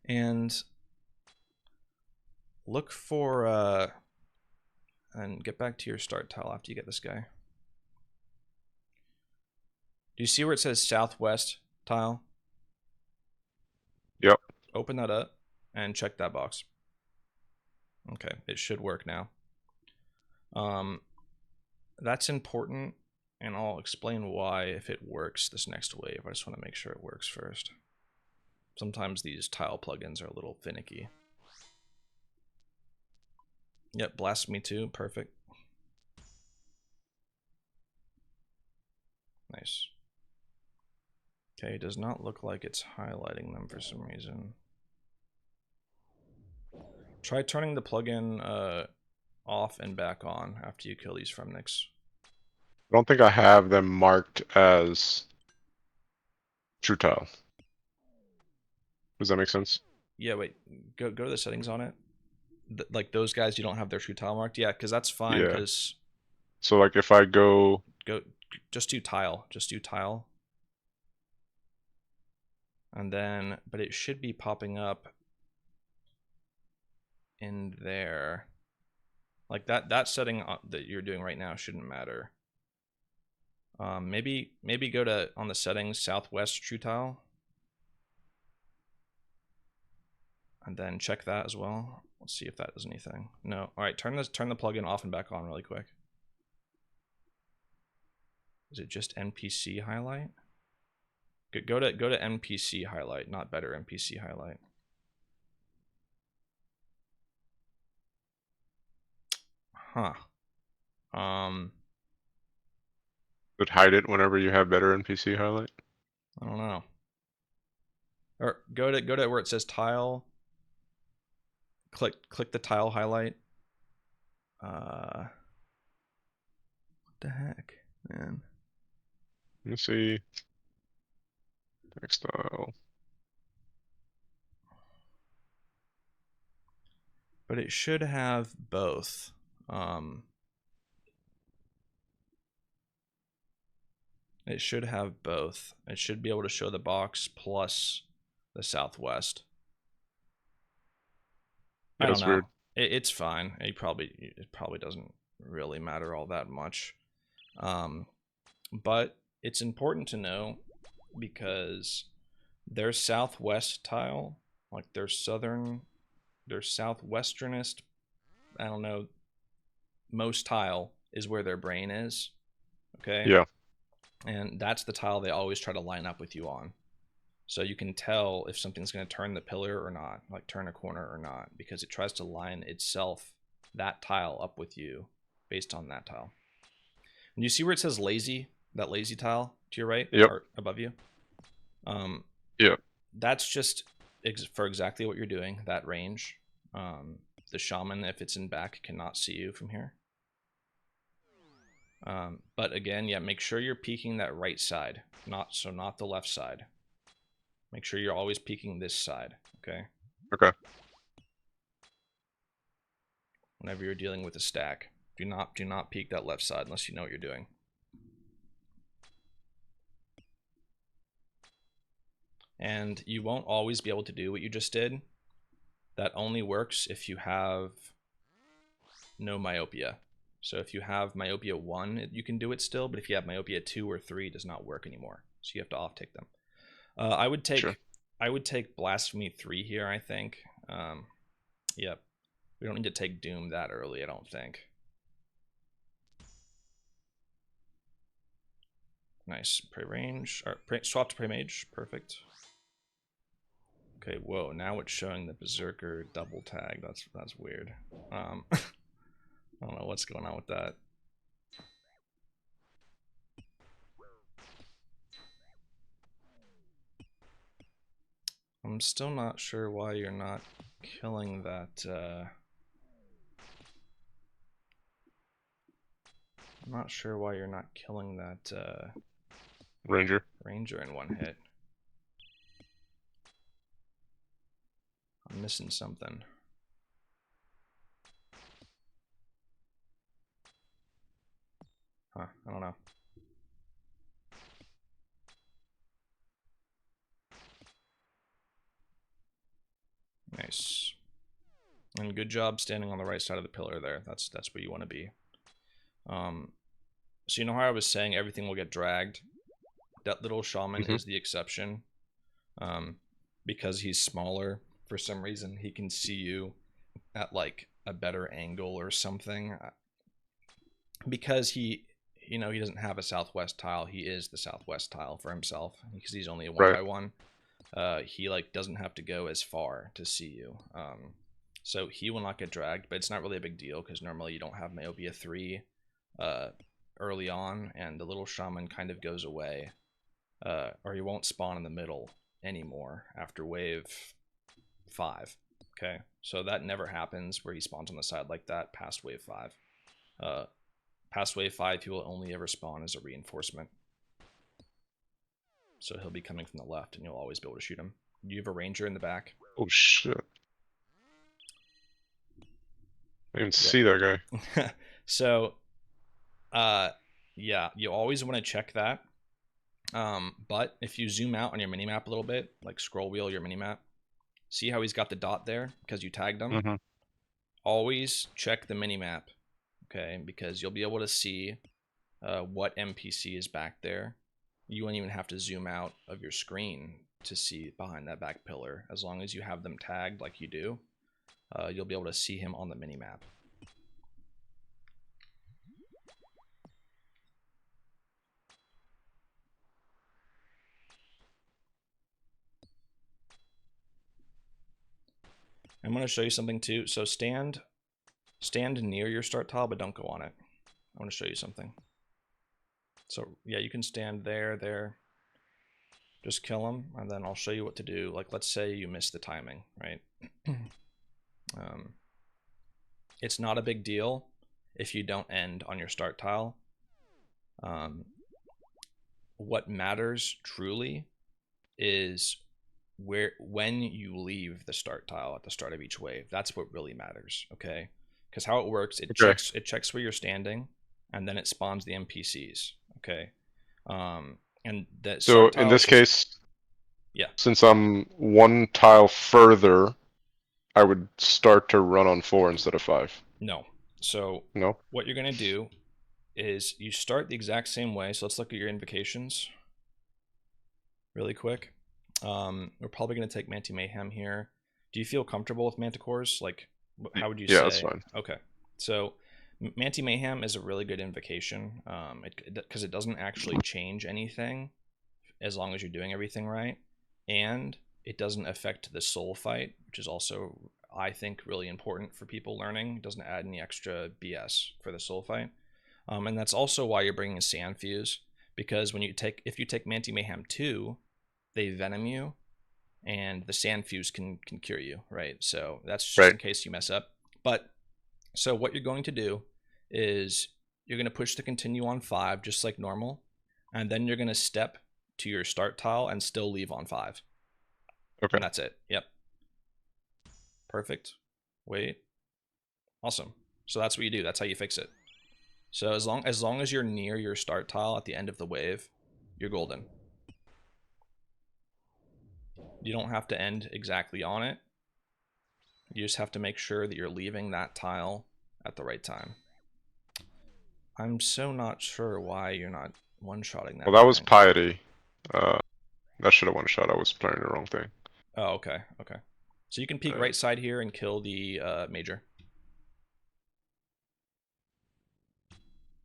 And look for, and get back to your start tile after you get this guy. Do you see where it says southwest tile? Yep. Open that up and check that box. Okay, it should work now. That's important, and I'll explain why if it works this next wave. I just want to make sure it works first. Sometimes these tile plugins are a little finicky. Yep, blasphemy 2, perfect. Nice. Okay, it does not look like it's highlighting them for some reason. Try turning the plugin off and back on after you kill these Fremnix. I don't think I have them marked as true tile. Does that make sense? Yeah, wait, go to the settings on it. Like those guys, you don't have their true tile marked. Yeah, because that's fine. Yeah. Because So like if I go, just do tile, and then but it should be popping up in there. Like that setting that you're doing right now shouldn't matter. Maybe go to on the settings southwest true tile, and then check that as well. Let's see if that does anything. No. All right, turn the plugin off and back on really quick. Is it just NPC highlight? Go to NPC highlight, not better NPC highlight. Huh. would hide it whenever you have better NPC highlight? I don't know. Or go to where it says tile. Click the tile highlight. What the heck, man? Let me see. Textile. But it should have both. It should have both. It should be able to show the box plus the southwest. Yeah, I don't that's know. weird. It's fine. It probably doesn't really matter all that much. But it's important to know because their southwest tile, like their southwesternest, I don't know, most tile is where their brain is. Okay. Yeah. And that's the tile they always try to line up with you on. So you can tell if something's going to turn the pillar or not, like turn a corner or not, because it tries to line itself, that tile, up with you based on that tile. And you see where it says lazy, that lazy tile to your right, Yep. or above you? Yep. That's just for exactly what you're doing, that range. The shaman, if it's in back, cannot see you from here. But again, yeah, make sure you're peeking that right side, not the left side. Make sure you're always peeking this side, okay? Okay. Whenever you're dealing with a stack, do not peek that left side unless you know what you're doing. And you won't always be able to do what you just did. That only works if you have no myopia. So if you have myopia 1, you can do it still, but if you have myopia 2 or 3, it does not work anymore. So you have to off-tick them. I would Sure. take Blasphemy 3 here, I think. Yep. We don't need to take Doom that early, I don't think. Nice. Prey range. Or swap to Prey Mage. Perfect. Okay, whoa, now it's showing the Berserker double tag. That's weird. I don't know what's going on with that. I'm still not sure why you're not killing that. I'm not sure why you're not killing that Ranger. Ranger in one hit. I'm missing something. Huh, I don't know. Nice. And good job standing on the right side of the pillar there. That's where you want to be. So you know how I was saying everything will get dragged? That little shaman Mm-hmm. is the exception. Because he's smaller, for some reason, he can see you at like a better angle or something. Because he doesn't have a southwest tile, he is the southwest tile for himself because he's only a one Right. by one. He like doesn't have to go as far to see you. So he will not get dragged, but it's not really a big deal because normally you don't have Myopia 3 early on, and the little shaman kind of goes away, or he won't spawn in the middle anymore after wave 5. Okay, so that never happens where he spawns on the side like that past wave 5. Past wave 5, he will only ever spawn as a reinforcement. So he'll be coming from the left, and you'll always be able to shoot him. You have a ranger in the back. Oh shit. I didn't even Yep. see that guy. So, yeah, you always want to check that. But if you zoom out on your minimap a little bit, like scroll wheel your minimap, see how he's got the dot there because you tagged him? Mm-hmm. Always check the minimap, okay? Because you'll be able to see what NPC is back there. You won't even have to zoom out of your screen to see behind that back pillar. As long as you have them tagged like you do, you'll be able to see him on the minimap. I'm going to show you something too. So stand near your start tile, but don't go on it. I want to show you something. So yeah, you can stand there. Just kill him, and then I'll show you what to do. Like, let's say you miss the timing, right? It's not a big deal if you don't end on your start tile. What matters truly is when you leave the start tile at the start of each wave. That's what really matters, okay? Because how it works, it Okay. checks where you're standing, and then it spawns the NPCs, okay? And the So start in tile is this just, case, yeah, since I'm one tile further, I would start to run on 4 instead of 5. no. So No? what you're gonna do is you start the exact same way. So let's look at your invocations really quick. We're probably gonna take Manti Mayhem here. Do you feel comfortable with Manticores? Like, how would you Yeah, that's say? fine. Okay, so Manti Mayhem is a really good invocation because it doesn't actually change anything as long as you're doing everything right, and it doesn't affect the soul fight, which is also, I think, really important for people learning. It doesn't add any extra BS for the soul fight, and that's also why you're bringing a Sand Fuse, because if you take Manti Mayhem 2, they venom you, and the Sand Fuse can cure you, right? So that's just Right. in case you mess up. But so what you're going to do is you're going to push the continue on 5 just like normal, and then you're going to step to your start tile and still leave on 5. Okay. And that's it. Yep. Perfect. Wait. Awesome. So that's what you do. That's how you fix it. So as long as you're near your start tile at the end of the wave, you're golden. You don't have to end exactly on it. You just have to make sure that you're leaving that tile at the right time. I'm so not sure why you're not one-shotting Well, that that was thing. piety. Uh, That should have one shot. I was playing the wrong thing. Oh, okay, okay. So you can peek right side here and kill the major.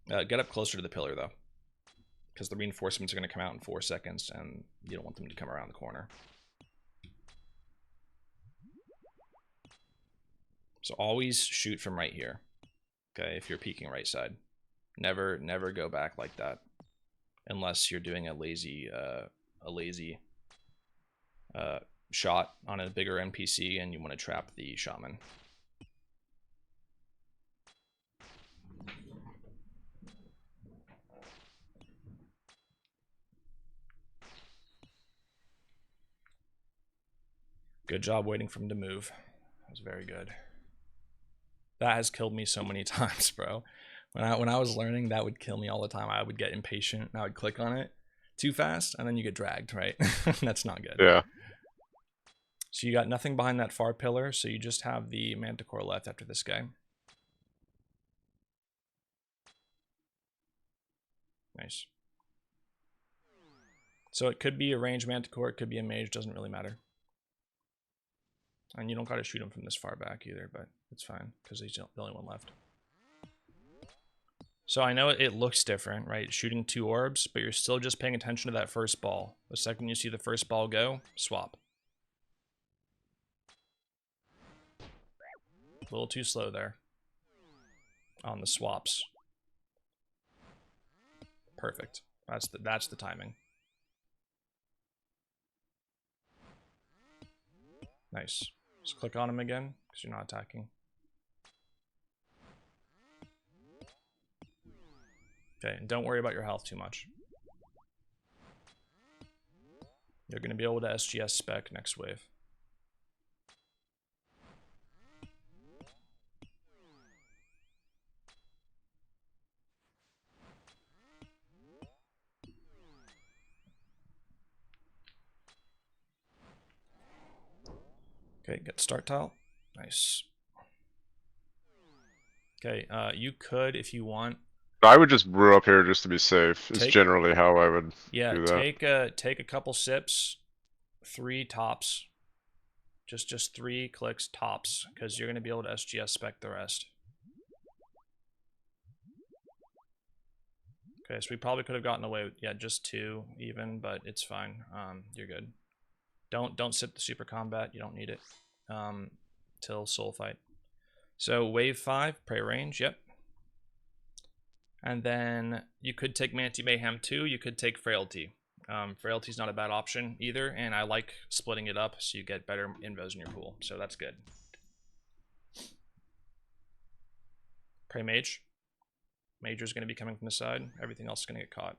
Get up closer to the pillar, though, because the reinforcements are going to come out in 4 seconds, and you don't want them to come around the corner. So always shoot from right here, okay, if you're peeking right side. Never go back like that, unless you're doing a lazy shot on a bigger NPC and you want to trap the shaman. Good job waiting for him to move. That was very good. That has killed me so many times, bro. When I was learning, that would kill me all the time. I would get impatient and I would click on it too fast, and then you get dragged, right? That's not good. Yeah. So you got nothing behind that far pillar, so you just have the Manticore left after this guy. Nice. So it could be a ranged Manticore, it could be a mage, doesn't really matter. And you don't gotta shoot him from this far back either, but it's fine, because he's the only one left. So I know it looks different, right? Shooting 2 orbs, but you're still just paying attention to that first ball. The second you see the first ball go, swap. A little too slow there on the swaps. Perfect. That's the timing. Nice. Just click on him again, because you're not attacking. Okay, and don't worry about your health too much. You're going to be able to SGS spec next wave. Okay, get start tile. Nice. Okay, you could, if you want. I would just brew up here just to be safe. Is generally how I would do that. Take a couple sips, 3 tops. Just 3 clicks tops, because you're going to be able to SGS spec the rest. Okay, so we probably could have gotten away with, yeah, just 2 even, but it's fine. You're good. Don't sip the super combat. You don't need it till soul fight. So wave 5, prey range. Yep. And then you could take Manti Mayhem too. You could take Frailty. Frailty's not a bad option either, and I like splitting it up so you get better invos in your pool. So that's good. Prey Mage. Major's going to be coming from the side. Everything else is going to get caught.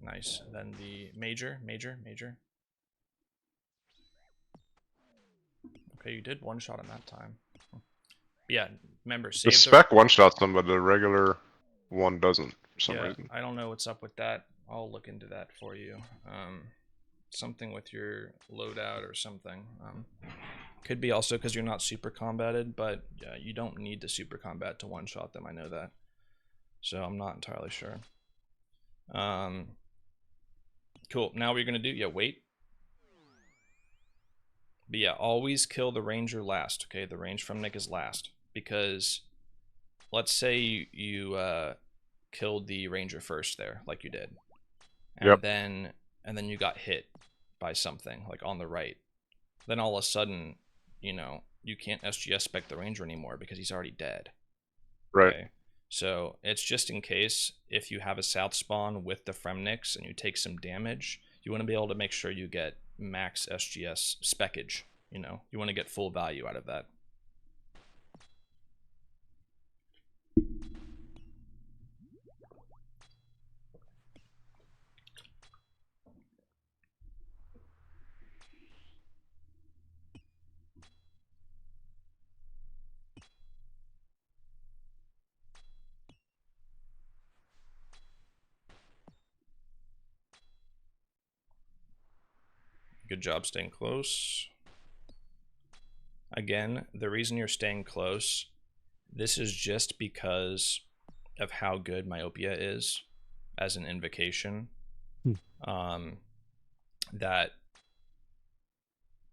Nice. Then the Major. Okay, you did one shot on that time. Yeah, remember, save the spec one-shots them, but the regular one doesn't for some reason. I don't know what's up with that. I'll look into that for you. Something with your loadout or something. Could be also because you're not super combated, but yeah, you don't need to super combat to one-shot them. I know that. So I'm not entirely sure. Cool. Now what you're going to do, yeah, wait. But yeah, always kill the ranger last, okay? The range from Nick is last. Because let's say you killed the ranger first there, like you did. And then you got hit by something, like on the right. Then all of a sudden, you know, you can't SGS spec the ranger anymore because he's already dead. Right. Okay? So it's just in case if you have a south spawn with the Fremnix and you take some damage, you want to be able to make sure you get max SGS speckage. You know, you want to get full value out of that. Good job staying close. Again, the reason you're staying close, this is just because of how good Myopia is. as an invocation, Hmm. that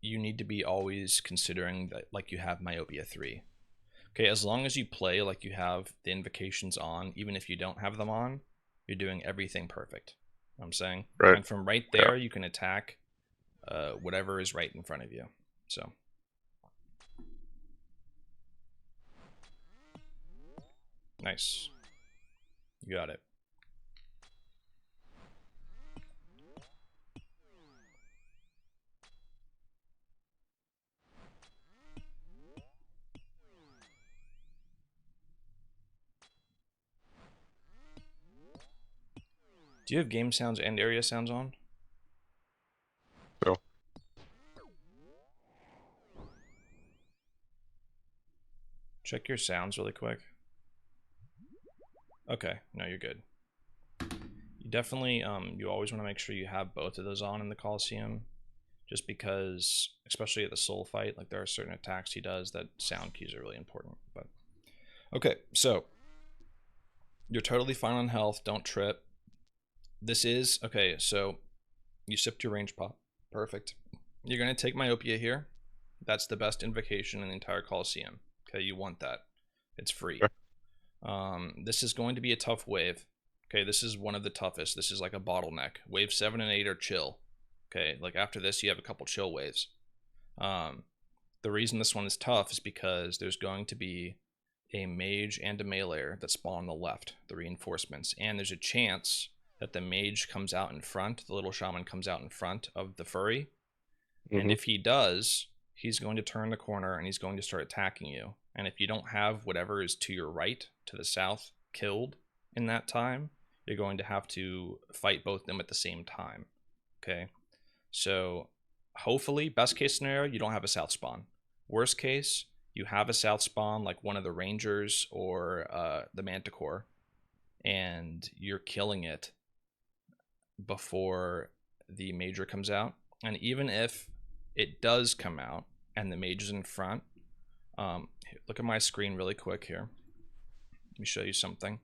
you need to be always considering that like you have myopia 3. Okay, as long as you play like you have the invocations on, even if you don't have them on, you're doing everything perfect. You know what I'm saying? Right. And from right Yeah. there, you can attack whatever is right in front of you. So nice, you got it. Do you have game sounds and area sounds on? So Check your sounds really quick. Okay, no, you're good. You definitely, you always want to make sure you have both of those on in the Colosseum, just because, especially at the soul fight, like there are certain attacks he does that sound cues are really important. But okay, so you're totally fine on health. Don't trip. This is okay. So you sipped your range pop. Perfect. You're gonna take myopia here. That's the best invocation in the entire Colosseum. Okay, you want that. It's free. okay. This is going to be a tough wave. Okay, this is one of the toughest. This is like a bottleneck. Wave 7 and 8 are chill. Okay, like after this, you have a couple chill waves. The reason this one is tough is because there's going to be a mage and a melee that spawn on the left, the reinforcements, and there's a chance that the mage comes out in front, the little shaman comes out in front of the furry, and Mm-hmm. if he does, he's going to turn the corner and he's going to start attacking you. And if you don't have whatever is to your right, to the south, killed in that time, you're going to have to fight both of them at the same time. Okay? So hopefully, best case scenario, you don't have a south spawn. Worst case, you have a south spawn like one of the rangers or the manticore, and you're killing it before the major comes out. And even if it does come out and the mage is in front, look at my screen really quick here. Let me show you something.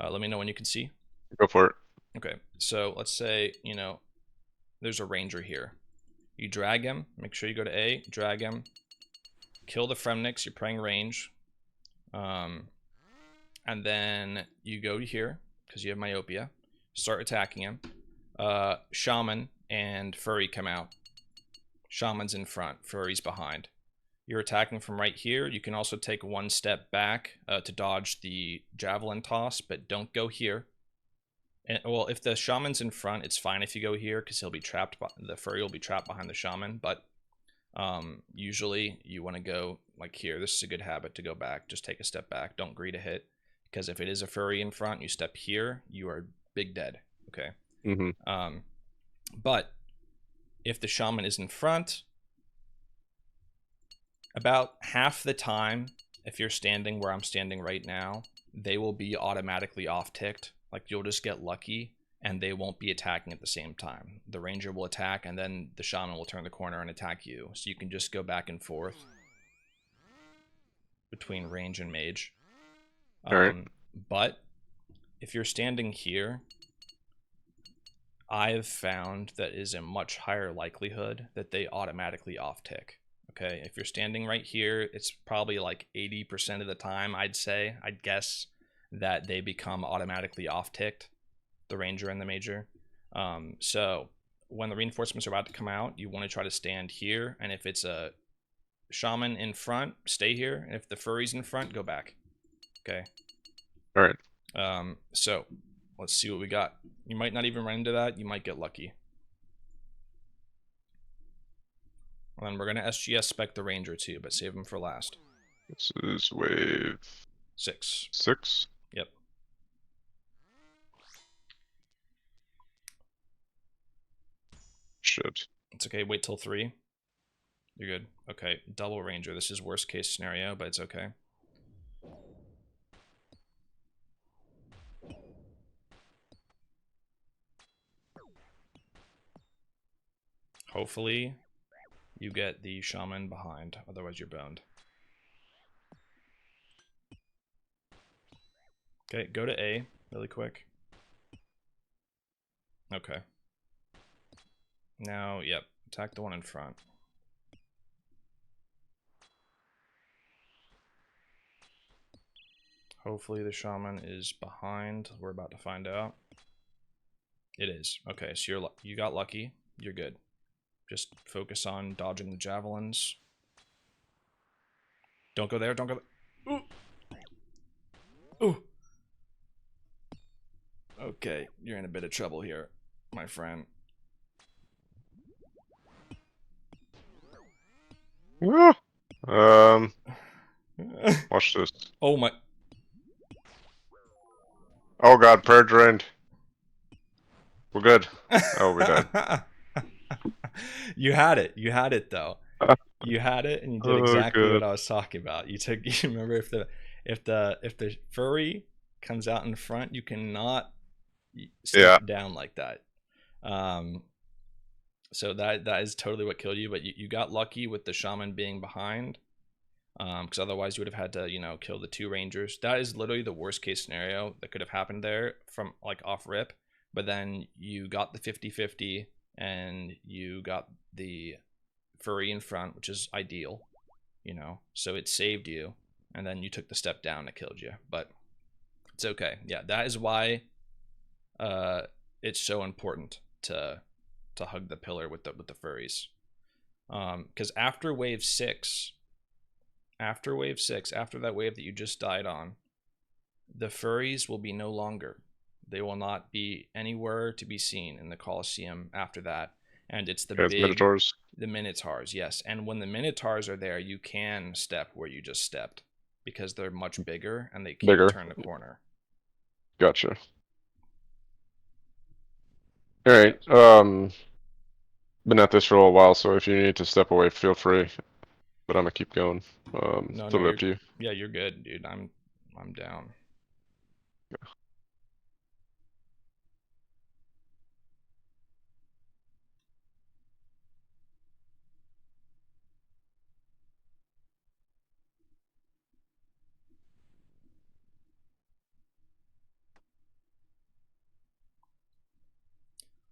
Let me know when you can see. Go for it. Okay, so let's say, there's a ranger here. You drag him, make sure you go to A, drag him, kill the Fremnix, you're praying range. And then you go to here, because you have myopia, start attacking him. Shaman and Furry come out. Shaman's in front, Furry's behind. You're attacking from right here. You can also take one step back to dodge the javelin toss, but don't go here. And, well, if the shaman's in front, it's fine if you go here because he'll be trapped. The furry will be trapped behind the shaman. But usually you want to go like here. This is a good habit to go back. Just take a step back. Don't greet a hit, because if it is a furry in front, you step here, you are big dead. Okay. Mm-hmm. But if the shaman is in front, about half the time, if you're standing where I'm standing right now, they will be automatically off ticked. Like you'll just get lucky and they won't be attacking at the same time. The ranger will attack and then the shaman will turn the corner and attack you. So you can just go back and forth between range and mage. All right. But if you're standing here, I've found that is a much higher likelihood that they automatically off tick. Okay, if you're standing right here, it's probably like 80% of the time, I'd guess that they become automatically off ticked, the ranger and the major. So when the reinforcements are about to come out, you want to try to stand here, and if it's a shaman in front, stay here, and if the furry's in front, go back. Okay. All right. So let's see what we got. You might not even run into that. You might get lucky. And then we're going to SGS spec the ranger too, but save him for last. This is wave 6. 6. Yep. Shit. It's okay. Wait till 3. You're good. Okay. Double ranger. This is worst case scenario, but it's okay. Hopefully you get the shaman behind, otherwise you're boned. Okay, go to A really quick. Okay. Now, yep, attack the one in front. Hopefully the shaman is behind. We're about to find out. It is. Okay, so you got lucky. You're good. Just focus on dodging the javelins. Don't go there. Don't go there. Ooh. Ooh. Okay, you're in a bit of trouble here, my friend. Ah! Watch this. Oh my. Oh god, prayer drained. We're good. Oh, we died. You had it. You had it though. You had it, and you did Oh exactly what god. I was talking about. You took. You remember if the furry comes out in front, you cannot Yeah. step down like that. Um, so that is totally what killed you. But you got lucky with the shaman being behind. Because otherwise you would have had to, kill the two rangers. That is literally the worst case scenario that could have happened there from like off rip. But then you got the 50-50 and you got the furry in front, which is ideal, so it saved you. And then you took the step down that killed you. But it's okay. Yeah, that is why it's so important to hug the pillar with the furries. Because after wave 6, after that wave that you just died on, the furries will be no longer. They will not be anywhere to be seen in the Colosseum after that. And it's Okay, it's Minotaurs. the Minotaurs, yes. And when the Minotaurs are there, you can step where you just stepped because they're much bigger and they can't Bigger. turn the corner. Gotcha. Yep. Alright, been at this for a while, so if you need to step away, feel free. But I'm gonna keep going. No, It's no, totally up to you. you're good, dude. I'm down.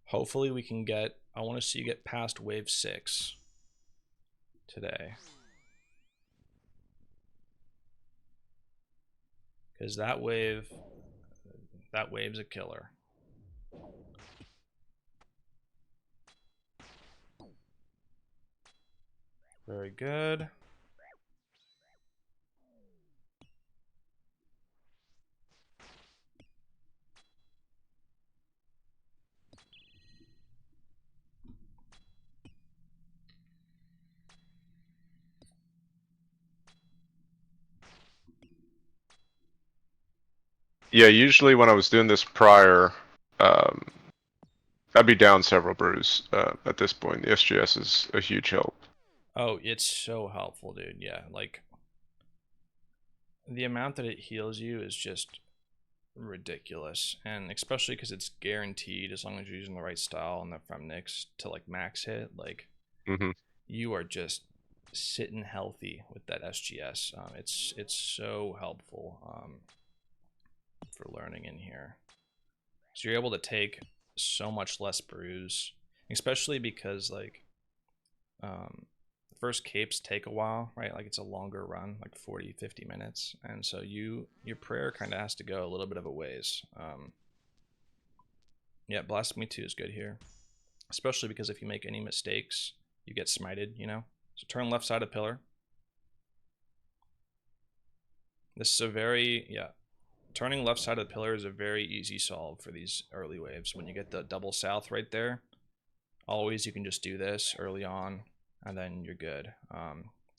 Hopefully we can get, I want to see you get past wave 6 today. Because that wave's a killer. Very good. Yeah, usually when I was doing this prior, um, I'd be down several brews at this point. The SGS is a huge help. Oh, it's so helpful, dude. Yeah, like the amount that it heals you is just ridiculous, and especially because it's guaranteed as long as you're using the right style and the Femnix to like max hit. Like Mm-hmm. you are just sitting healthy with that SGS. It's so helpful for learning in here. So you're able to take so much less bruise, especially because like the first capes take a while, right? Like it's a longer run, like 40-50 minutes, and so your prayer kind of has to go a little bit of a ways. Yeah, Blasphemy 2 is good here, especially because if you make any mistakes you get smited, so turn left side of pillar. This is a very, yeah, turning left side of the pillar is a very easy solve for these early waves. When you get the double south right there, always you can just do this early on and then you're good.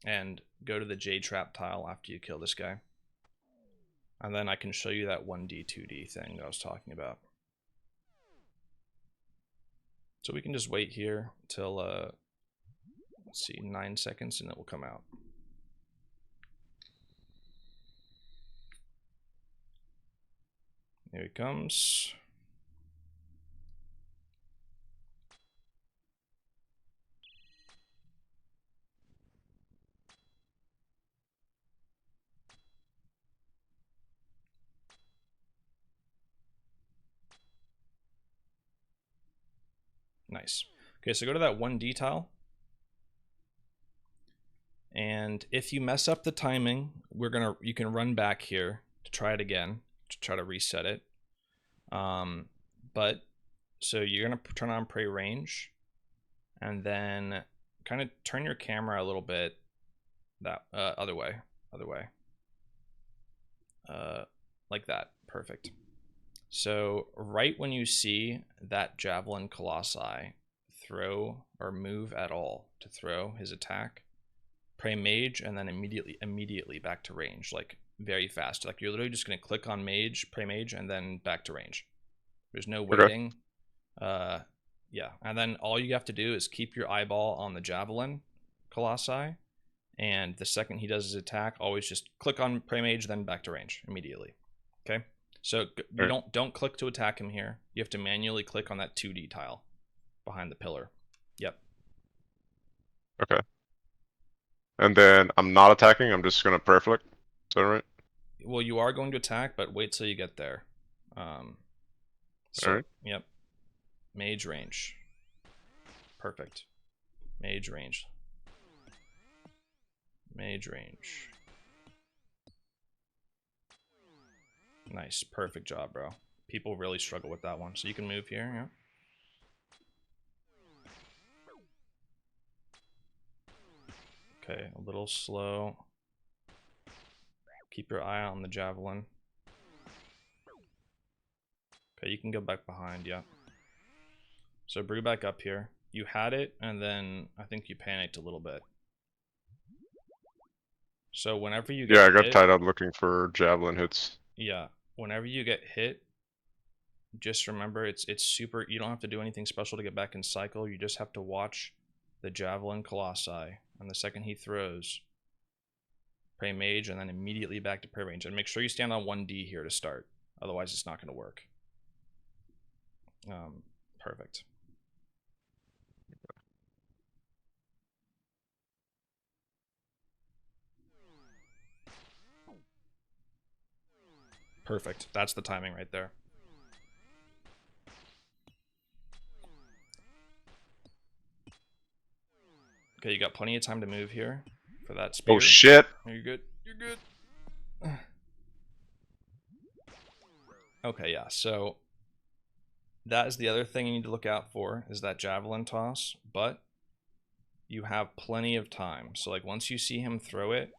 And go to the J trap tile after you kill this guy, and then I can show you that 1D 2D thing that I was talking about. So we can just wait here till let's see, 9 seconds and it will come out. Here it comes. Nice. Okay, so go to that 1D tile. And if you mess up the timing, you can run back here to try it again, to try to reset it. But so you're gonna turn on prey range, and then kind of turn your camera a little bit that other way, like that. Perfect. So right when you see that Javelin Colossi throw or move at all to throw his attack, pray mage and then immediately back to range, like very fast. Like you're literally just gonna click on mage, pray mage, and then back to range. There's no waiting. Yeah, and then all you have to do is keep your eyeball on the Javelin Colossi, and the second he does his attack, always just click on pray mage, then back to range immediately. Okay, so you don't click to attack him here. You have to manually click on that 2D tile behind the pillar. Yep. Okay. And then I'm not attacking. I'm just gonna prayer flick. Is that right? Well, you are going to attack, but wait till you get there. So, All right. yep. Mage range. Perfect. Mage range. Mage range. Nice. Perfect job, bro. People really struggle with that one. So you can move here, yeah. Okay, a little slow. Keep your eye on the Javelin. Okay, you can go back behind, yeah. So brew back up here. You had it, and then I think you panicked a little bit. So whenever you get I got hit, tied up looking for javelin hits. yeah, whenever you get hit, just remember it's super. You don't have to do anything special to get back in cycle. You just have to watch the Javelin Colossi, and the second he throws, pray mage, and then immediately back to pray range. And make sure you stand on 1D here to start. Otherwise, it's not going to work. Perfect. Perfect. That's the timing right there. Okay, you got plenty of time to move here for that spear. Oh shit! You're good. You're good. Okay, yeah. So that is the other thing you need to look out for is that javelin toss, but you have plenty of time. So like once you see him throw it,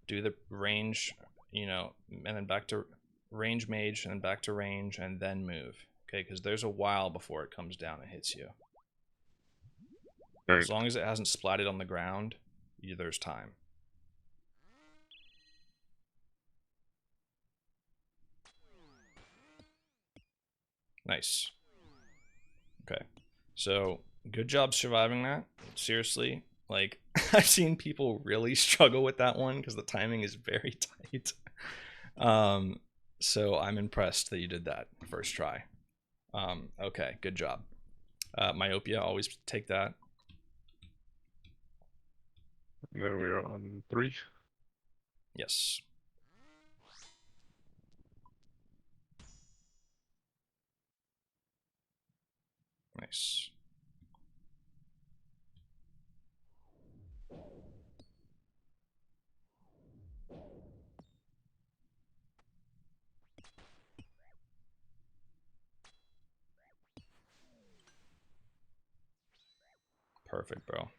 do the range, you know, and then back to range mage and then back to range and then move. Okay, because there's a while before it comes down and hits you. Right. As long as it hasn't splatted on the ground, there's time. Nice. Okay. So, good job surviving that. Seriously, like, I've seen people really struggle with that one because the timing is very tight. So I'm impressed that you did that first try. Okay, good job. Myopia, always take that. Then we are on 3. Yes. Nice. Perfect, bro.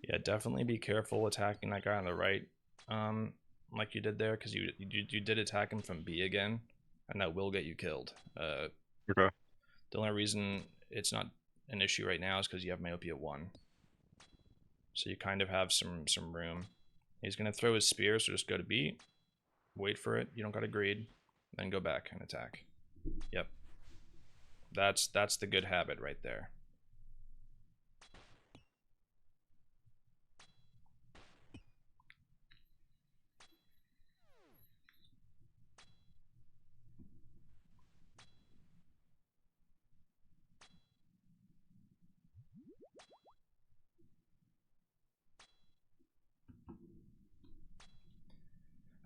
Yeah, definitely be careful attacking that guy on the right, like you did there, because you did attack him from B again, and that will get you killed. Okay. The only reason it's not an issue right now is because you have myopia 1, so you kind of have some room. He's gonna throw his spear, so just go to B, wait for it. You don't gotta greed, then go back and attack. Yep, that's the good habit right there.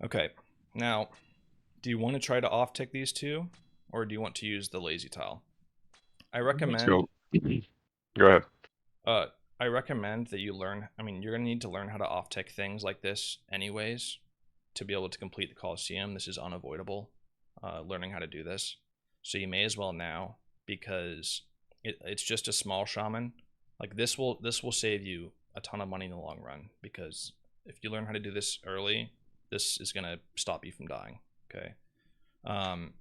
Okay, now, do you want to try to off-tick these two, or do you want to use the lazy tile? I Let's recommend go. Go ahead. uh, I recommend that you learn. I mean, you're gonna need to learn how to off-tick things like this, anyways, to be able to complete the Colosseum. This is unavoidable. Learning how to do this, so you may as well now because it's just a small shaman. Like this will save you a ton of money in the long run because if you learn how to do this early, this is gonna stop you from dying. Okay. Um,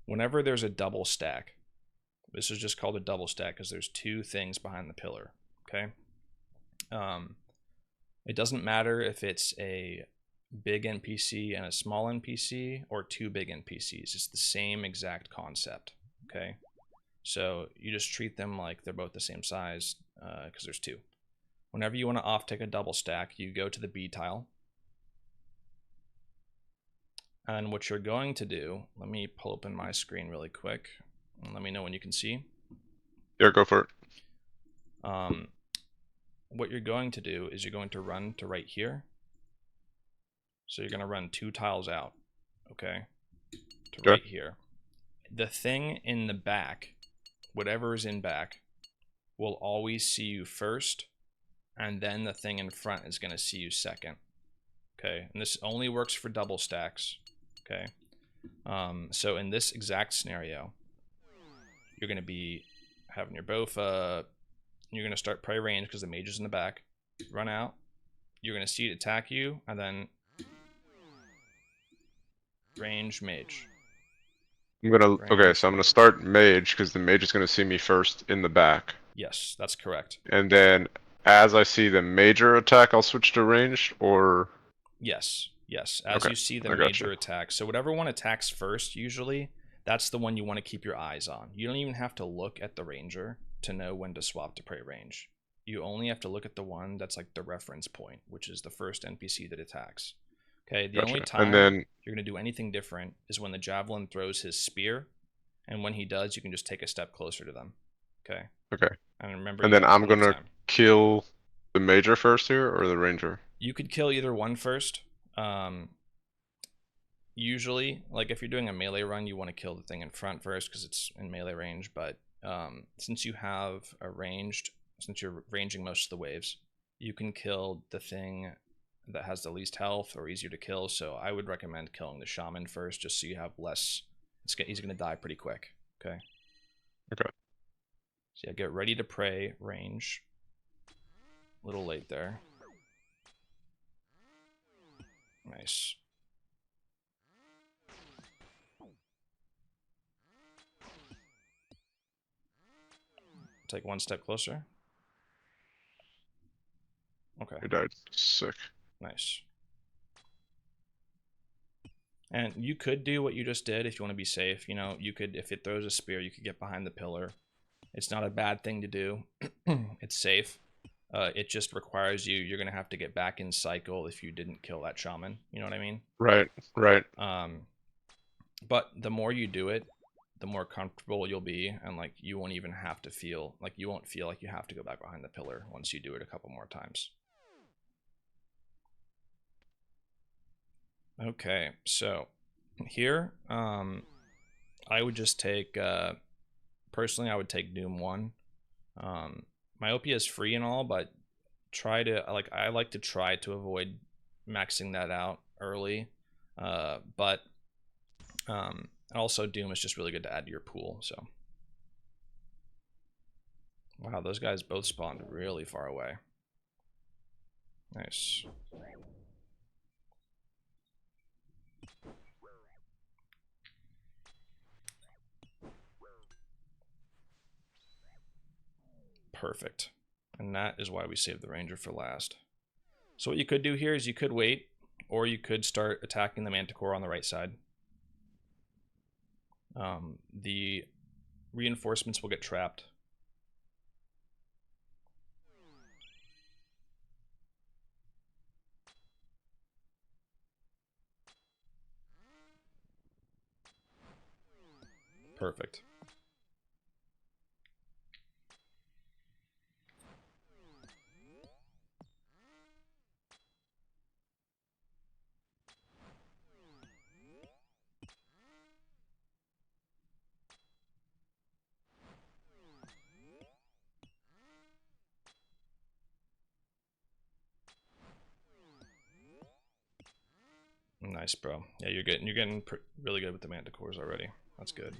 Whenever there's a double stack, this is just called a double stack because there's two things behind the pillar. Okay. Um, it doesn't matter if it's a big NPC and a small NPC or two big NPCs. It's the same exact concept. Okay. So you just treat them like they're both the same size because there's two. Whenever you want to off-tick a double stack, you go to the B tile. And what you're going to do, let me pull open my screen really quick and let me know when you can see. Yeah, go for it. What you're going to do is you're going to run to right here. So you're going to run two tiles out, okay, to Okay. right here. The thing in the back, whatever is in back, will always see you first, and then the thing in front is going to see you second, okay? And this only works for double stacks, okay? So in this exact scenario, you're going to be having your Bofa, you're going to start prey range because the mage is in the back, run out, you're going to see it attack you, and then range mage. Okay, Range so I'm gonna mage. start mage because the mage is gonna see me first in the back. Yes, that's correct. And then as I see the major attack, I'll switch to ranged or Yes, yes. As okay, you see the I got you. major attack. So whatever one attacks first, usually, that's the one you want to keep your eyes on. You don't even have to look at the ranger to know when to swap to prey range. You only have to look at the one that's like the reference point, which is the first NPC that attacks. Okay, the only Gotcha. And time then you're going to do anything different is when the javelin throws his spear, and when he does, you can just take a step closer to them. Okay, okay. and remember And you then have I'm plenty of gonna time. kill the major first here or the ranger. You could kill either one first. Um, Usually, like if you're doing a melee run, you want to kill the thing in front first because it's in melee range. But since you have a ranged, since you're ranging most of the waves, you can kill the thing that has the least health or easier to kill. So I would recommend killing the shaman first, just so you have less. He's gonna die pretty quick. Okay. Okay. So yeah, get ready to pray range. A little late there. Nice. Take one step closer. Okay. He died. Sick. Nice. And you could do what you just did if you want to be safe. You know, you could, if it throws a spear, you could get behind the pillar. It's not a bad thing to do. It's safe. It just requires you're going to have to get back in cycle if you didn't kill that shaman. You know what I mean? Right, right. But the more you do it, the more comfortable you'll be. And like, you won't even have to feel like you won't feel like you have to go back behind the pillar once you do it a couple more times. Okay, so here, I would just take, personally, I would take Doom 1. Myopia is free and all, but I like to try to avoid maxing that out early. But also Doom is just really good to add to your pool, so. Wow, those guys both spawned really far away. Nice. Perfect. And that is why we saved the Ranger for last. So what you could do here is you could wait, or you could start attacking the Manticore on the right side. The reinforcements will get trapped. Perfect. Nice, bro. Yeah, you're getting really good with the manticores already. That's good.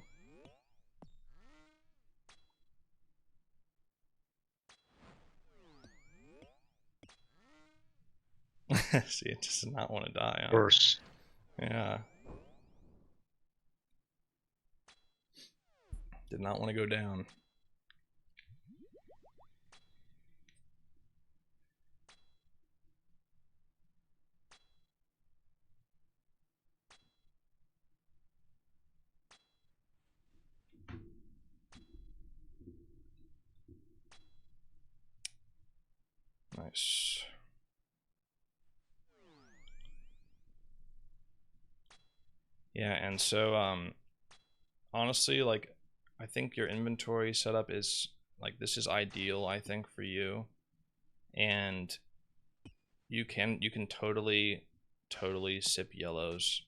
See, it does not want to die, Of huh? course. Yeah. Did not want to go down. Nice. Yeah, and so honestly, like I think your inventory setup is like this is ideal, I think, for you. And you can totally sip yellows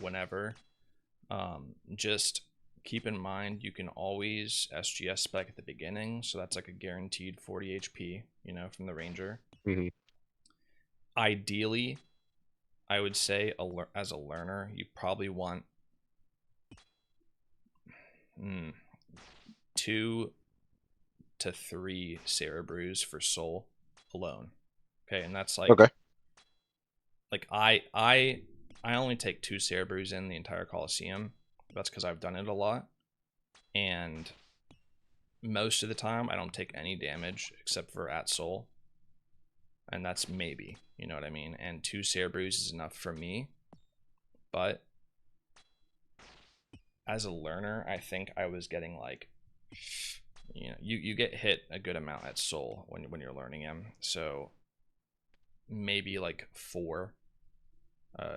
whenever. Just keep in mind you can always SGS spec at the beginning, so that's like a guaranteed 40 HP, from the ranger. Hmm. Ideally, I would say as a learner, you probably want 2 to 3 Sarah brews for soul alone. Okay, and that's like Okay. I only take 2 Sarah brews in the entire Colosseum. That's because I've done it a lot, and most of the time I don't take any damage except for at soul, and that's maybe, you know what I mean. And 2 Sarah brews is enough for me, but as a learner, I think I was getting like, you get hit a good amount at soul when you're learning him, so maybe like 4.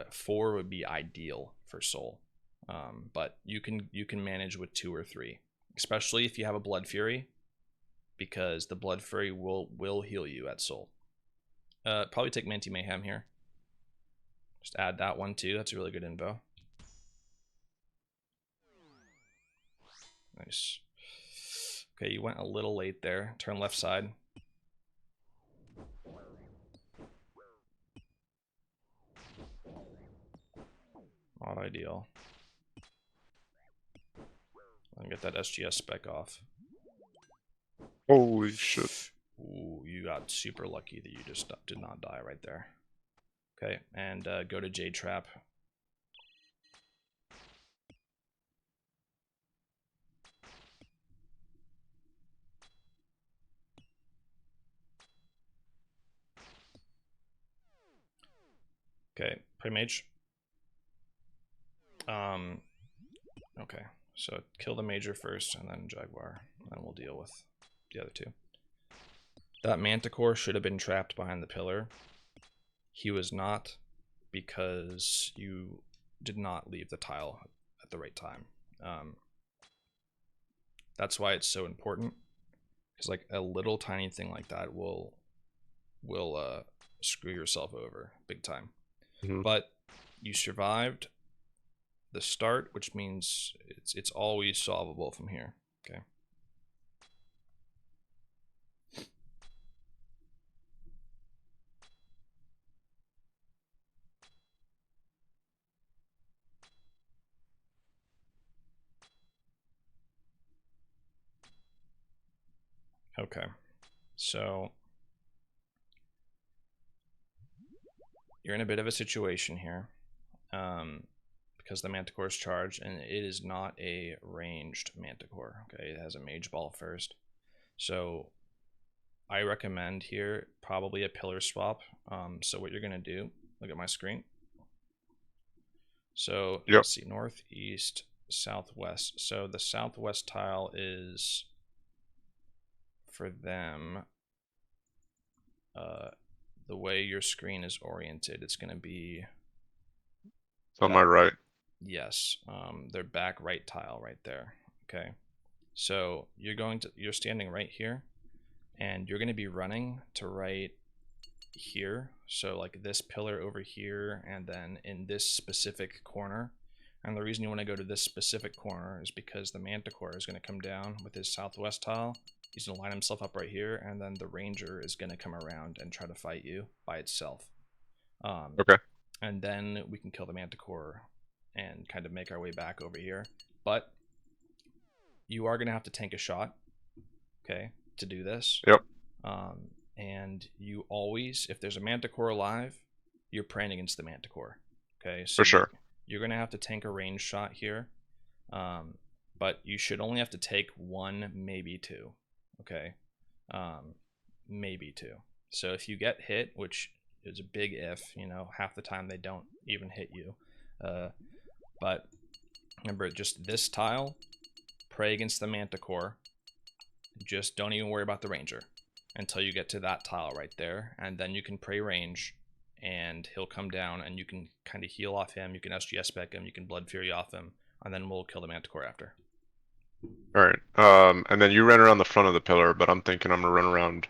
4 would be ideal for soul, but you can manage with 2 or 3, especially if you have a blood fury, because the blood fury will heal you at soul. Probably take Manti Mayhem here. Just add that one too. That's a really good info. Nice. Okay, you went a little late there. Turn left side. Not ideal. And get that SGS spec off. Holy shit. Ooh, you got super lucky that you just did not die right there. Okay, and go to Jade Trap. Okay, play mage. Okay, so kill the major first, and then Jaguar, and we'll deal with the other 2. That Manticore should have been trapped behind the pillar. He was not, because you did not leave the tile at the right time. That's why it's so important, because like a little tiny thing like that will screw yourself over big time. Hmm. But you survived the start, which means it's always solvable from here. Okay. Okay. So you're in a bit of a situation here, because the Manticore is charged, and it is not a ranged Manticore. Okay, it has a Mage Ball first. So I recommend here probably a pillar swap. So what you're gonna do? Look at my screen. So Yep. let's see, northeast, southwest. So the southwest tile is for them. The way your screen is oriented, it's going to be It's on my that. right. Yes, their back right tile right there. Okay, so you're standing right here, and you're going to be running to right here. So like this pillar over here, and then in this specific corner. And the reason you want to go to this specific corner is because the Manticore is going to come down with his southwest tile. He's going to line himself up right here, and then the Ranger is going to come around and try to fight you by itself. Okay. and then we can kill the Manticore and kind of make our way back over here. But you are going to have to tank a shot, okay, to do this. Yep. And you always, if there's a Manticore alive, you're praying against the Manticore. Okay, so For sure. you're going to have to tank a range shot here. But you should only have to take one, maybe two. Okay, maybe two. So if you get hit, which is a big if, you know, half the time they don't even hit you. But remember, just this tile, pray against the Manticore. Just don't even worry about the Ranger until you get to that tile right there, and then you can pray range, and he'll come down, and you can kind of heal off him. You can SGS spec him. You can Blood Fury off him, and then we'll kill the Manticore after. All right. And then you ran around the front of the pillar, but I'm thinking I'm gonna run around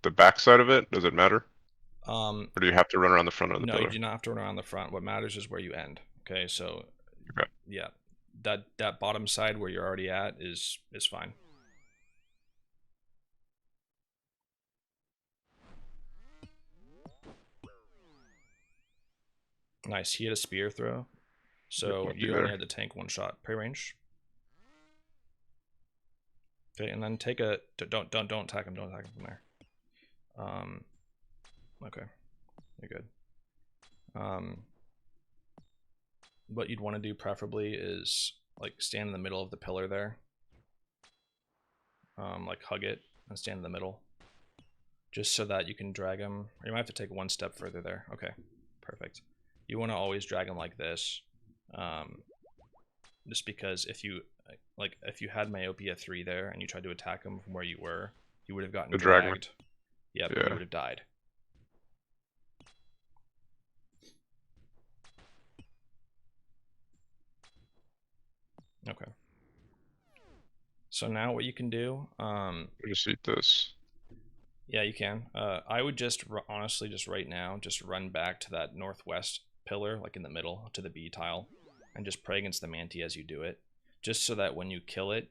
the back side of it. Does it matter? Or do you have to run around the front of the No, pillar? you do not have to run around the front. What matters is where you end. Okay, so Okay. yeah, that bottom side where you're already at is fine. Nice. He had a spear throw, so you only had to tank one shot. Pray range. Okay, and then take a don't attack him. Don't attack him from there. Okay, you're good. What you'd want to do preferably is like stand in the middle of the pillar there. Like hug it and stand in the middle, just so that you can drag him. Or you might have to take one step further there. Okay, perfect. You want to always drag him like this, just because if you had Myopia 3 there and you tried to attack him from where you were, you would have gotten dragged. Yep, yeah, you would have died. Okay. So now what you can do, just eat this. Yeah, you can. I would just honestly just right now just run back to that northwest pillar, like in the middle, to the B tile, and just pray against the Manti as you do it, just so that when you kill it,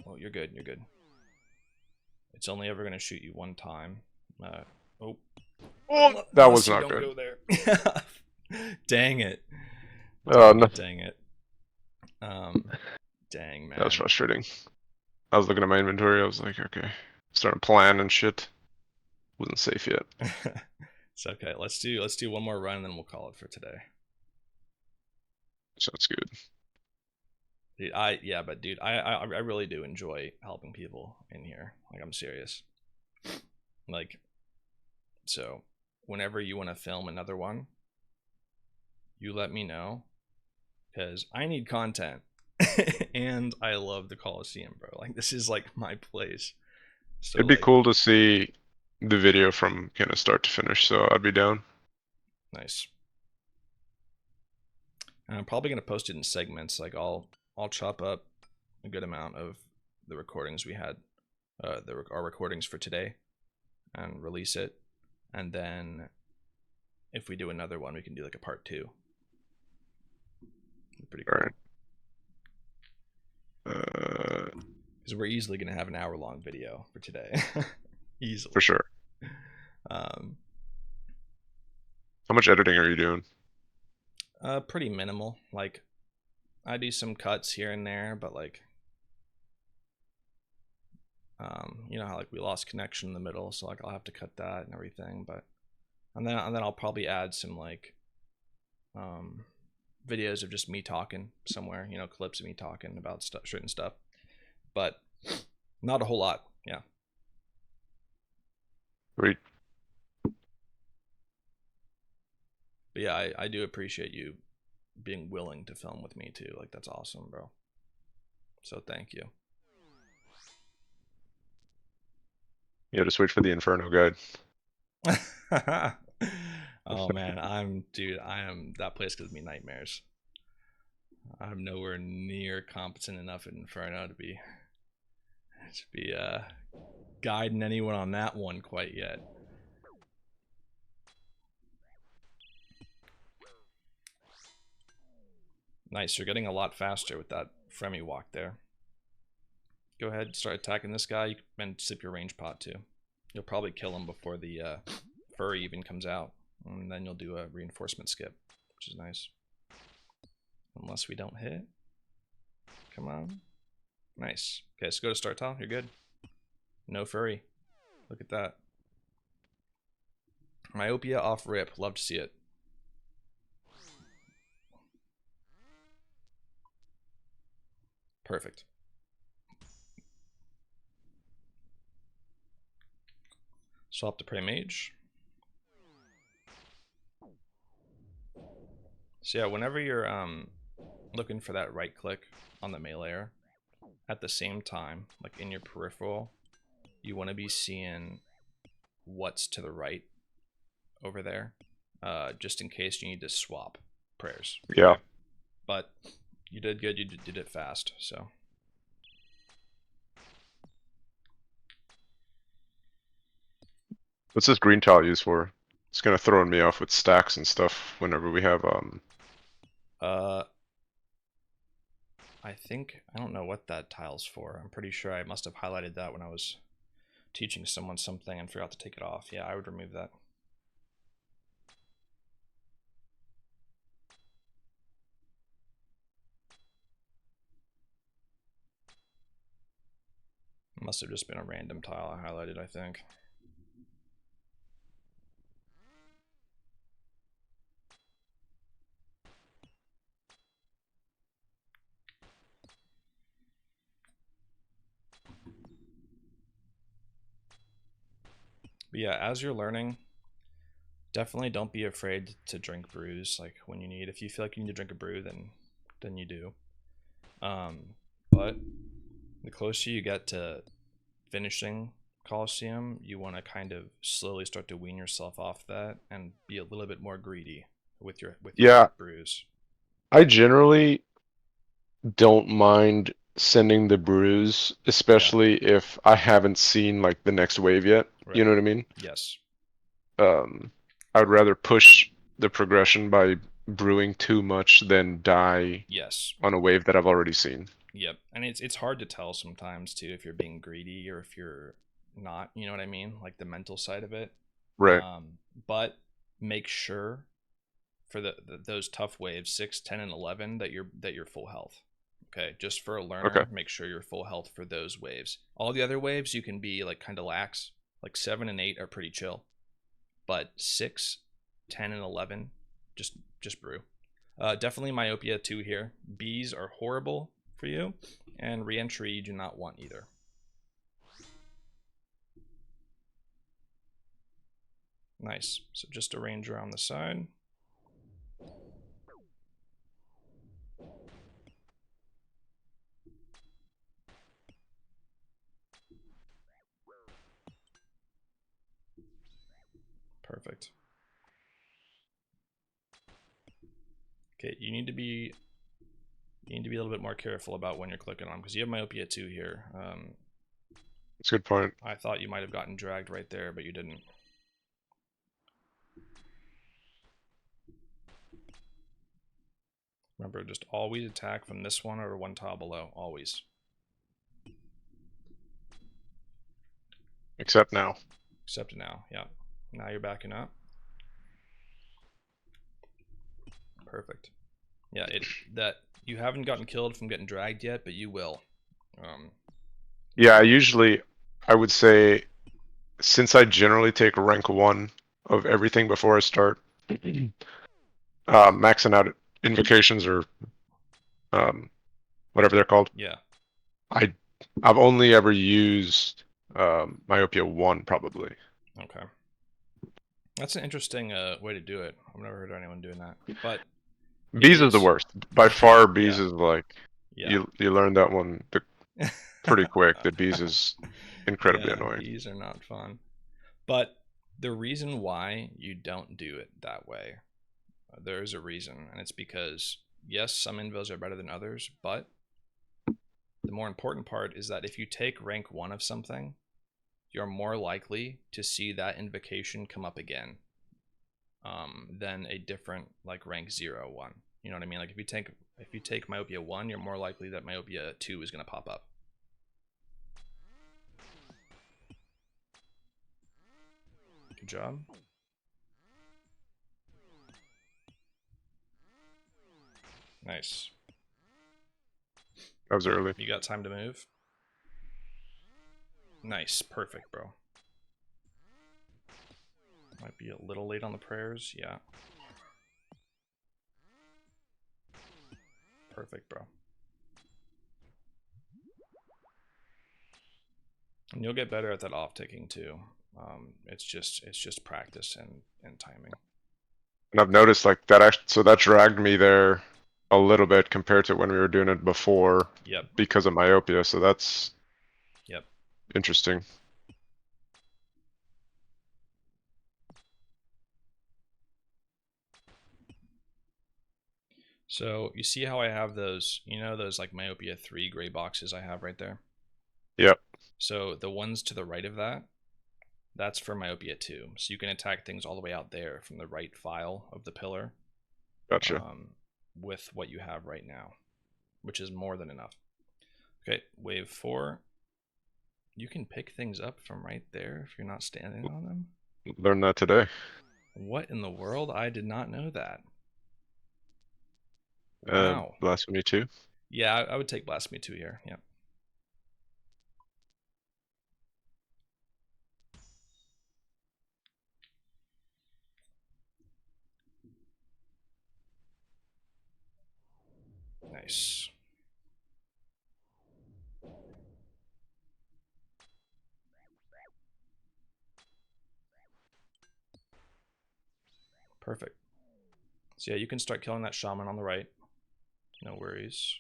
oh, you're good. You're good. It's only ever gonna shoot you one time. Oh, that was not good. Go there. Dang it. No. Dang it. Dang, man. That was frustrating. I was looking at my inventory. I was like, okay, starting to plan and shit. Wasn't safe yet. It's okay. Let's do one more run and then we'll call it for today. Sounds good. Dude, I really do enjoy helping people in here. Like, I'm serious. Like, so whenever you want to film another one, you let me know, because I need content. And I love the Colosseum, bro. Like, this is like my place. So it'd be cool to see the video from kind of start to finish, so I'd be down. Nice. And I'm probably gonna post it in segments. Like, I'll chop up a good amount of the recordings we had, our recordings for today, and release it. And then if we do another one, we can do like a part 2. Pretty cool. All right. Because we're easily gonna have an hour-long video for today. Easily. For sure. How much editing are you doing? Pretty minimal. Like, I do some cuts here and there, but like, you know how like we lost connection in the middle, so like I'll have to cut that and everything. But and then I'll probably add some like videos of just me talking somewhere, you know, clips of me talking about certain stuff, but not a whole lot. Yeah. Great. But yeah, I do appreciate you being willing to film with me too. Like, that's awesome, bro. So thank you. Yeah, just wait for the Inferno guide. Oh man, that place gives me nightmares. I'm nowhere near competent enough at Inferno to be guiding anyone on that one quite yet. Nice, you're getting a lot faster with that Fremi walk there. Go ahead, start attacking this guy. You can sip your range pot too. You'll probably kill him before the furry even comes out, and then you'll do a reinforcement skip, which is nice. Unless we don't hit. Come on. Nice. Okay, so go to start tile. You're good. No furry. Look at that. Myopia off rip. Love to see it. Perfect. Swap to Prey Mage. So yeah, whenever you're looking for that right click on the meleeer, at the same time, like in your peripheral, you want to be seeing what's to the right over there, just in case you need to swap prayers. Yeah. Okay? But you did good. You did it fast, so. What's this green tile used for? It's kind of throwing me off with stacks and stuff whenever we have I think, I don't know what that tile's for. I'm pretty sure I must have highlighted that when I was teaching someone something and forgot to take it off. Yeah, I would remove that. Must have just been a random tile I highlighted, I think. But yeah, as you're learning, definitely don't be afraid to drink brews like when you need. If you feel like you need to drink a brew, then you do. But the closer you get to finishing Colosseum, you want to kind of slowly start to wean yourself off that and be a little bit more greedy with your Yeah, brews. I generally don't mind sending the brews, Yeah, especially if I haven't seen like the next wave yet. You right. know what I mean? Yes. Um, I would rather push the progression by brewing too much than die Yes. on a wave that I've already seen. Yep. And it's hard to tell sometimes too if you're being greedy or if you're not, you know what I mean? Like the mental side of it. Right. But make sure for those tough waves 6, 10, and 11 that you're full health. Okay, just for a Okay. learner, make sure you're full health for those waves. All the other waves you can be like kind of lax. Like 7 and 8 are pretty chill, but 6, 10, and 11 just brew. Definitely myopia 2 here. Bees are horrible for you, and reentry you do not want either. Nice. So just arrange around the side. Perfect. Okay, you need to be a little bit more careful about when you're clicking on them because you have myopia 2 here. That's a good point. I thought you might have gotten dragged right there, but you didn't. Remember, just always attack from this one or one tile below. Always. Except now. Except now. Yeah. Now you're backing up. Perfect. Yeah, that you haven't gotten killed from getting dragged yet, but you will. Yeah, I would say, since I generally take rank 1 of everything before I start, maxing out invocations or whatever they're called, Yeah. I I've only ever used myopia 1 probably. Okay. That's an interesting way to do it. I've never heard of anyone doing that, but it Bees is the is. worst. By far, Bees Yeah. is like Yeah. you learn that one pretty quick. That Bees is incredibly Yeah. annoying. Bees are not fun. But the reason why you don't do it that way, there is a reason, and it's because yes, some invos are better than others, but the more important part is that if you take rank 1 of something, you're more likely to see that invocation come up again than a different like rank 0 one. You know what I mean? Like if you take myopia 1, you're more likely that myopia 2 is going to pop up. Good job. Nice. That was early. You got time to move? Nice. Perfect, bro. Might be a little late on the prayers. Yeah. Perfect, bro. And you'll get better at that off ticking too. It's just practice and timing. And I've noticed like that actually, so that dragged me there a little bit compared to when we were doing it before Yep. because of myopia. So that's Yep. interesting. So you see how I have those, you know, those like myopia 3 gray boxes I have right there? Yep. So the ones to the right of that, that's for myopia 2. So you can attack things all the way out there from the right file of the pillar Gotcha. with what you have right now, which is more than enough. Okay, wave 4. You can pick things up from right there if you're not standing on them. Learned that today. What in the world? I did not know that. Wow. Blasphemy 2. Yeah, I would take Blasphemy 2 here. Yep. Nice. Perfect. So yeah, you can start killing that shaman on the right. No worries.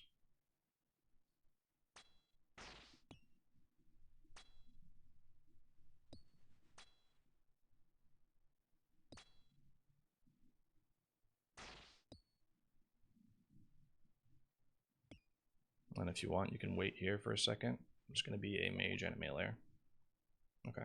And if you want, you can wait here for a second. I'm just going to be a mage and a melee. Okay.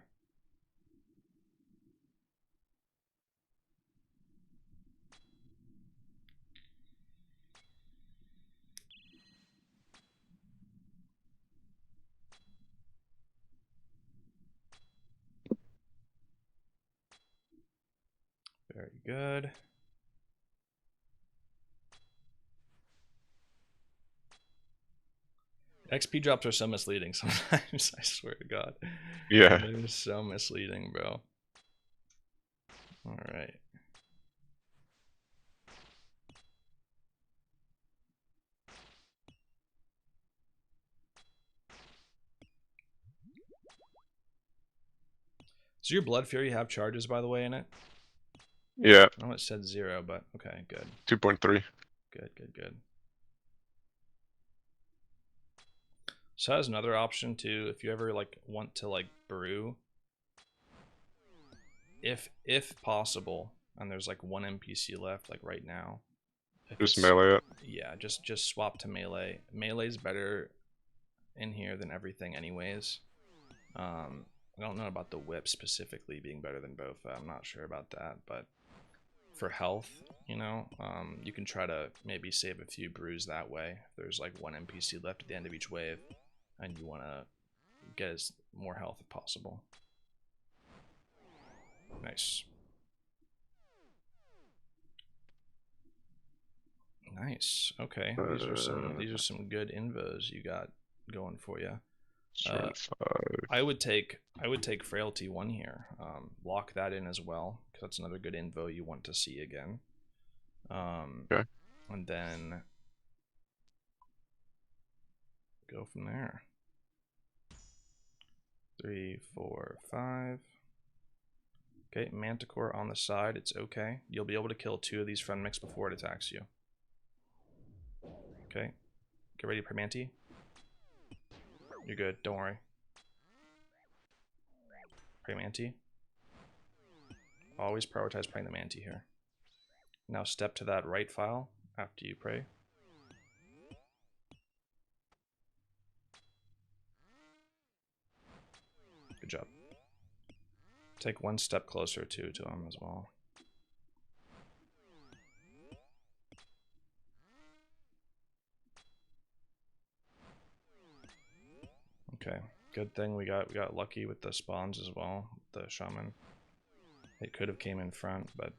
Very good. XP drops are so misleading sometimes. I swear to God. Yeah. They're so misleading, bro. All right. Does your Blood Fury have charges, by the way, in it? Yeah. I know it said 0, but okay, good. 2.3. Good, good, good. So that is another option too. If you ever like want to like brew, if possible, and there's like one NPC left, like right now. If Just it's melee it. yeah, just swap to melee. Melee's better in here than everything, anyways. I don't know about the whip specifically being better than both. I'm not sure about that, but for health, you know, you can try to maybe save a few brews that way. If there's like one NPC left at the end of each wave, and you want to get as more health as possible. Nice. Nice. Okay, these are some good invos you got going for you. Strength 5. I would take frailty 1 here. Lock that in as well, because that's another good info you want to see again. Okay. And then go from there. 3, 4, 5. Okay, Manticore on the side. It's okay. You'll be able to kill 2 of these friend mix before it attacks you. Okay. Get ready for Manti. You're good. Don't worry. Pray Manti. Always prioritize praying the Manti here. Now step to that right file after you pray. Good job. Take 1 step closer to him as well. Okay. Good thing we got lucky with the spawns as well. The shaman. It could have came in front, but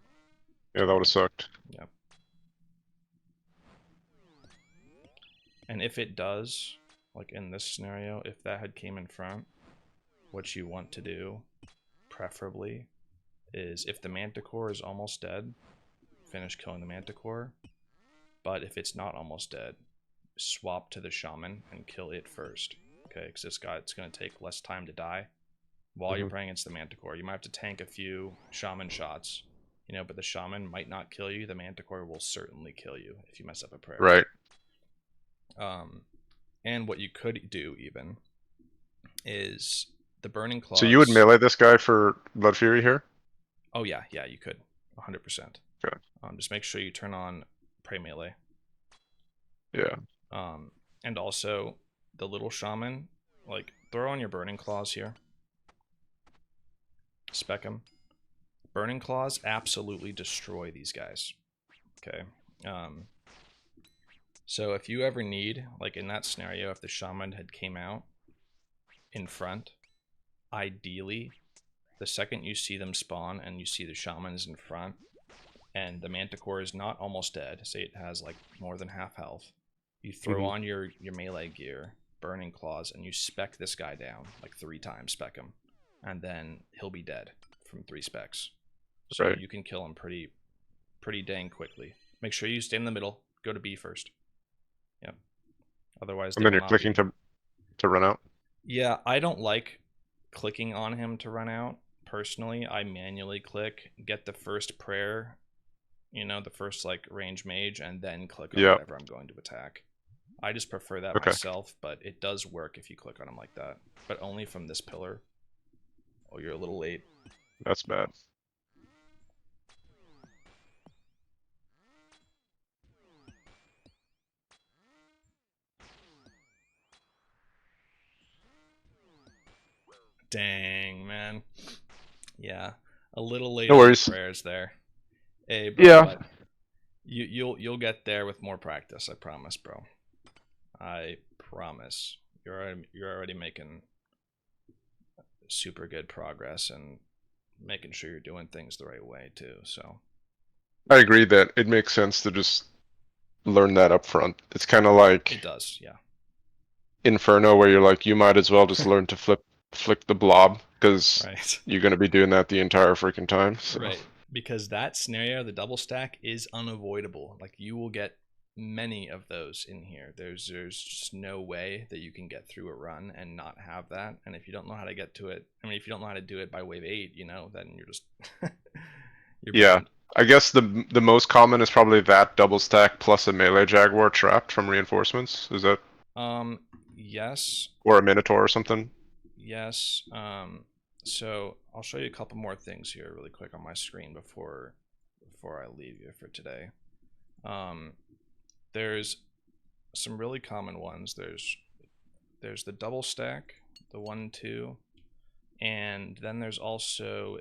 Yeah, that would have sucked. yep. And if it does, like in this scenario, if that had came in front, what you want to do, preferably, is if the Manticore is almost dead, finish killing the Manticore. But if it's not almost dead, swap to the Shaman and kill it first. Okay, because this guy, it's going to take less time to die while you're praying against the Manticore. You might have to tank a few Shaman shots, you know, but the Shaman might not kill you. The Manticore will certainly kill you if you mess up a prayer. Right. And what you could do even is the Burning Claws. So you would melee this guy for Blood Fury here? Oh yeah, you could, 100%. Okay. Just make sure you turn on Pray Melee. Yeah. And also the little Shaman, like throw on your Burning Claws here. Spec them. Burning Claws absolutely destroy these guys. Okay. So if you ever need, like in that scenario, if the Shaman had came out in front, ideally, the second you see them spawn and you see the Shamans in front, and the Manticore is not almost dead, say it has like more than half health, you throw on your melee gear, Burning Claws, and you spec this guy down, like 3 times, spec him, and then he'll be dead from 3 specs. So you can kill him pretty dang quickly. Make sure you stay in the middle, go to B first. Yeah. Otherwise, and then you're clicking to run out? Yeah, I don't like clicking on him to run out. Personally, I manually click, get the first prayer, you know, the first like range mage, and then click on whatever I'm going to attack. I just prefer that myself, but it does work if you click on him like that. But only from this pillar. Oh, you're a little late. That's bad. Dang, man. Yeah, a little late No on the worries. prayers there. Hey, bro, yeah. But you'll get there with more practice. I promise, bro. I promise. You're already making super good progress and making sure you're doing things the right way too. So I agree that it makes sense to just learn that up front. It's kind of like it does, yeah. Inferno, where you're like, you might as well just learn to flick the blob, because you're going to be doing that the entire freaking time. So. Right. Because that scenario, the double stack, is unavoidable. Like, you will get many of those in here. There's just no way that you can get through a run and not have that. And if you don't know how to get to it, I mean, if you don't know how to do it by wave 8, you know, then you're just yeah. I guess the most common is probably that double stack plus a melee jaguar trapped from reinforcements. Is that? Yes. Or a minotaur or something. Yes. So I'll show you a couple more things here really quick on my screen before I leave you for today. There's some really common ones. There's the double stack, the 1-2, and then there's also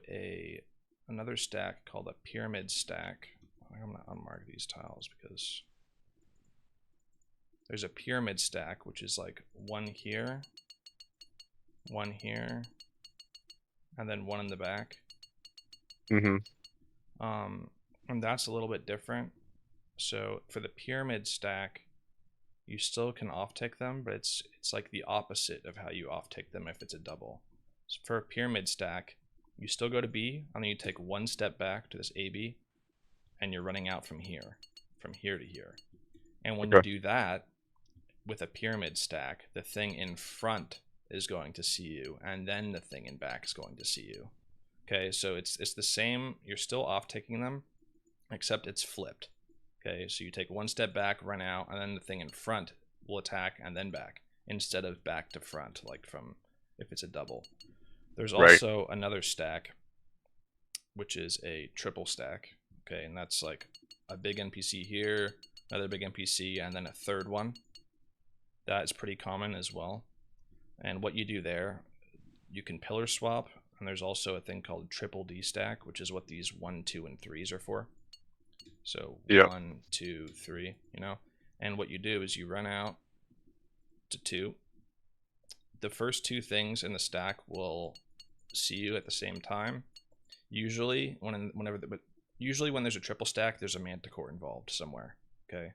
another stack called a pyramid stack. I'm gonna unmark these tiles because there's a pyramid stack, which is like one here, and then one in the back. And that's a little bit different. So for the pyramid stack, you still can off-tick them, but it's like the opposite of how you off-tick them if it's a double. So for a pyramid stack, you still go to B, and then you take one step back to this AB, and you're running out from here to here. And when you do that, with a pyramid stack, the thing in front is going to see you, and then the thing in back is going to see you. Okay, so it's the same. You're still off-ticking them, except it's flipped. Okay, so you take one step back, run out, and then the thing in front will attack and then back, instead of back to front, like from if it's a double. There's also another stack, which is a triple stack. Okay, and that's like a big NPC here, another big NPC, and then a third one. That is pretty common as well. And what you do there, you can pillar swap, and there's also a thing called triple D stack, which is what these 1, 2, and 3s are for. So 1, 2, 3, you know. And what you do is you run out to 2. The first 2 things in the stack will see you at the same time. Usually, when there's a triple stack, there's a Manticore involved somewhere. Okay.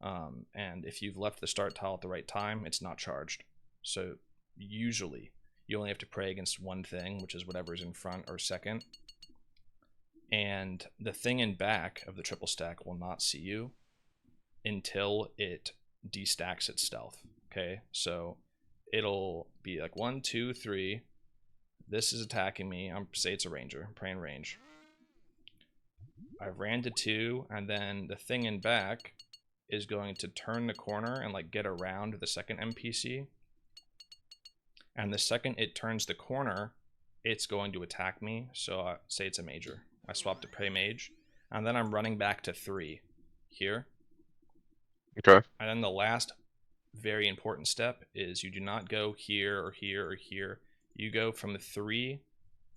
And if you've left the start tile at the right time, it's not charged. So usually you only have to pray against one thing, which is whatever's in front or second. And the thing in back of the triple stack will not see you until it destacks its stealth. Okay, so it'll be like 1, 2, 3. This is attacking me. Say it's a ranger. I'm praying range. I ran to 2, and then the thing in back is going to turn the corner and like get around the second NPC. And the second it turns the corner, it's going to attack me. So say it's a major. I swap to pray mage, and then I'm running back to 3 here. Okay. And then the last very important step is you do not go here or here or here. You go from 3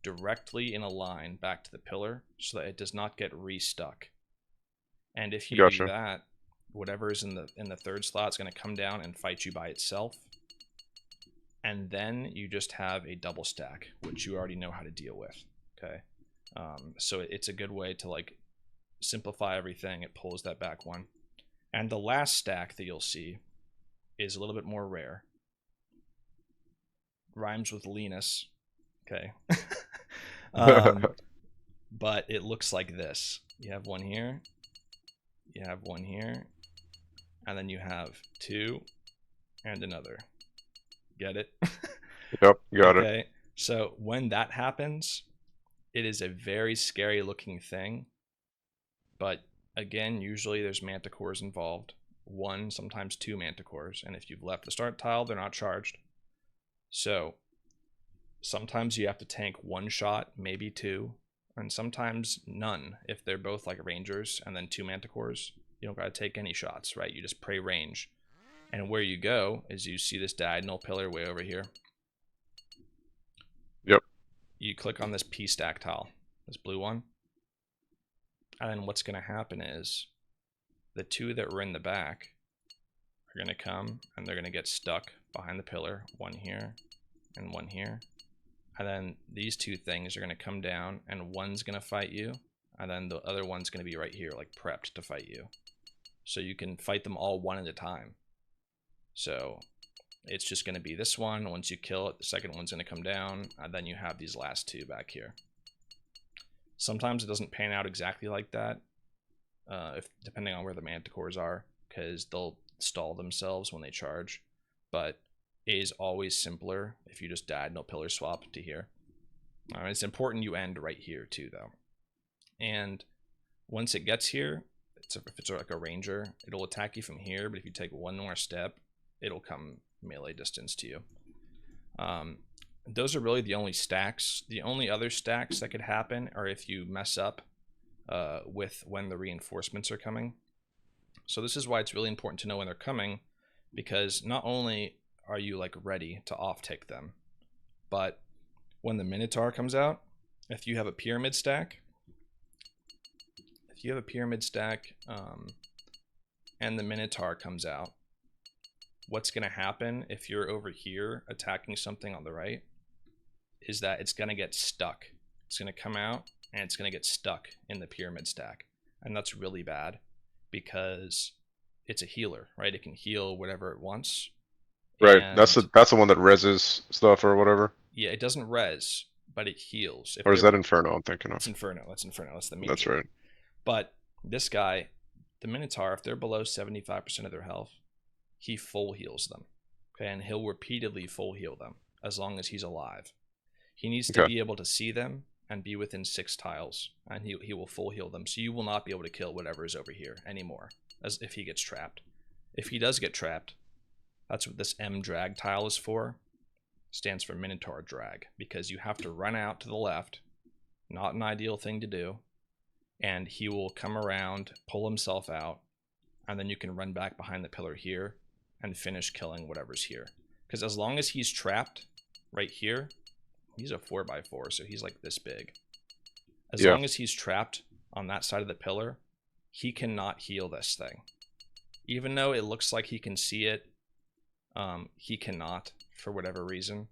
directly in a line back to the pillar so that it does not get restuck. And if you do that, whatever is in the third slot is going to come down and fight you by itself. And then you just have a double stack, which you already know how to deal with. Okay. So it's a good way to like simplify everything. It pulls that back one. And the last stack that you'll see is a little bit more rare. Rhymes with Linus. Okay. But it looks like this. You have one here. You have one here. And then you have 2 and another. Get it? Yep, got it. Okay. So when that happens, it is a very scary looking thing. But again, usually there's manticores involved. 1, sometimes 2 manticores. And if you've left the start tile, they're not charged. So sometimes you have to tank 1 shot, maybe 2, and sometimes none if they're both like rangers and then 2 manticores. You don't got to take any shots, right? You just pray range. And where you go is you see this diagonal pillar way over here. Yep. You click on this P stack tile, this blue one. And then what's going to happen is the 2 that were in the back are going to come and they're going to get stuck behind the pillar. 1 here and 1 here. And then these 2 things are going to come down and one's going to fight you. And then the other one's going to be right here, like prepped to fight you. So you can fight them all one at a time. So it's just going to be this one. Once you kill it, the second one's going to come down. And then you have these last 2 back here. Sometimes it doesn't pan out exactly like that, depending on where the manticores are, because they'll stall themselves when they charge. But it is always simpler if you just diagonal pillar swap to here. It's important you end right here too, though. And once it gets here, if it's like a ranger, it'll attack you from here. But if you take 1 more step, it'll come melee distance to you. Those are really the only stacks. The only other stacks that could happen are if you mess up with when the reinforcements are coming. So this is why it's really important to know when they're coming, because not only are you like ready to off tick them, but when the Minotaur comes out, if you have a pyramid stack, and the Minotaur comes out, what's going to happen if you're over here attacking something on the right is that it's going to get stuck. It's going to come out and it's going to get stuck in the pyramid stack. And that's really bad because it's a healer, right? It can heal whatever it wants. Right. And that's the one that reses stuff or whatever. Yeah, it doesn't res, but it heals. Or is that Inferno I'm thinking of? It's Inferno. That's Inferno. That's the major. That's right. But this guy, the Minotaur, if they're below 75% of their health, he full heals them. Okay, and he'll repeatedly full heal them as long as he's alive. He needs to be able to see them and be within 6 tiles, and he will full heal them. So you will not be able to kill whatever is over here anymore, as if he gets trapped. If he does get trapped, that's what this M drag tile is for. Stands for Minotaur drag, because you have to run out to the left. Not an ideal thing to do. And he will come around, pull himself out, and then you can run back behind the pillar here and finish killing whatever's here. Because as long as he's trapped right here, he's a 4x4, so he's like this big. As long as he's trapped on that side of the pillar, he cannot heal this thing. Even though it looks like he can see it, he cannot for whatever reason.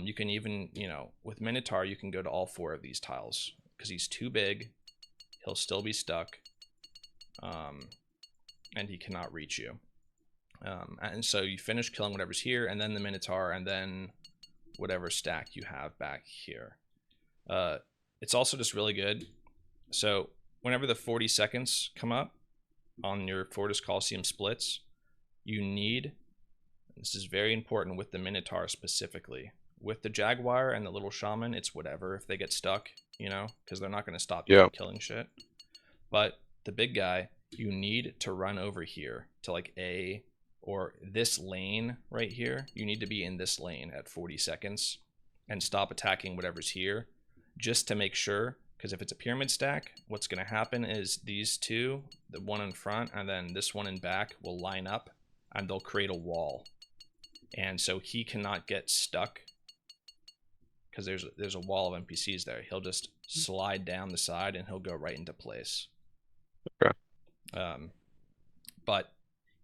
You can even, with Minotaur, you can go to all 4 of these tiles because he's too big. He'll still be stuck. and he cannot reach you. And so you finish killing whatever's here, and then the Minotaur, and then whatever stack you have back here. It's also just really good. So whenever the 40 seconds come up on your Fortis Colosseum splits, you need, this is very important with the Minotaur specifically. With the Jaguar and the little Shaman, it's whatever if they get stuck, you know, because they're not going to stop you Yeah. from killing shit. But the big guy, you need to run over here to like A, or this lane right here. You need to be in this lane at 40 seconds and stop attacking whatever's here, just to make sure, because if it's a pyramid stack, what's going to happen is these two, the one in front and then this one in back, will line up and they'll create a wall. And so he cannot get stuck because there's a wall of NPCs there. He'll just slide down the side and he'll go right into place. Okay. But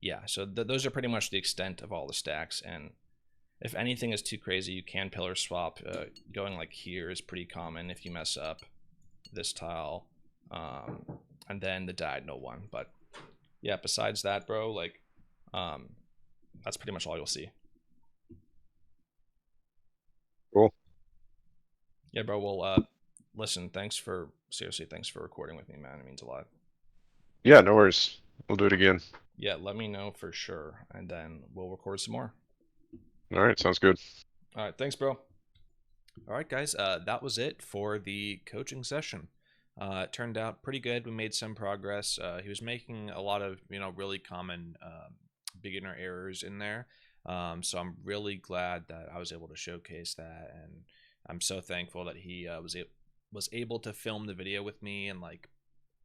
yeah, so those are pretty much the extent of all the stacks. And if anything is too crazy, you can pillar swap. Going like here is pretty common if you mess up this tile. And then the diagonal one. But yeah, besides that, bro, like that's pretty much all you'll see. Cool. Yeah, bro. Well, listen, seriously, thanks for recording with me, man. It means a lot. Yeah, no worries. We'll do it again. Yeah, let me know for sure, and then we'll record some more. All right, sounds good. All right, thanks, bro. All right, guys, that was it for the coaching session. It turned out pretty good. We made some progress. He was making a lot of, really common beginner errors in there. So I'm really glad that I was able to showcase that, and I'm so thankful that he was able to film the video with me and like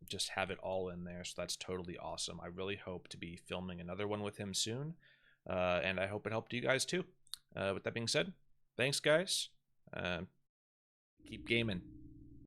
just have it all in there. So that's totally awesome. I really hope to be filming another one with him soon, and I hope it helped you guys too. With that being said, thanks, guys. Keep gaming.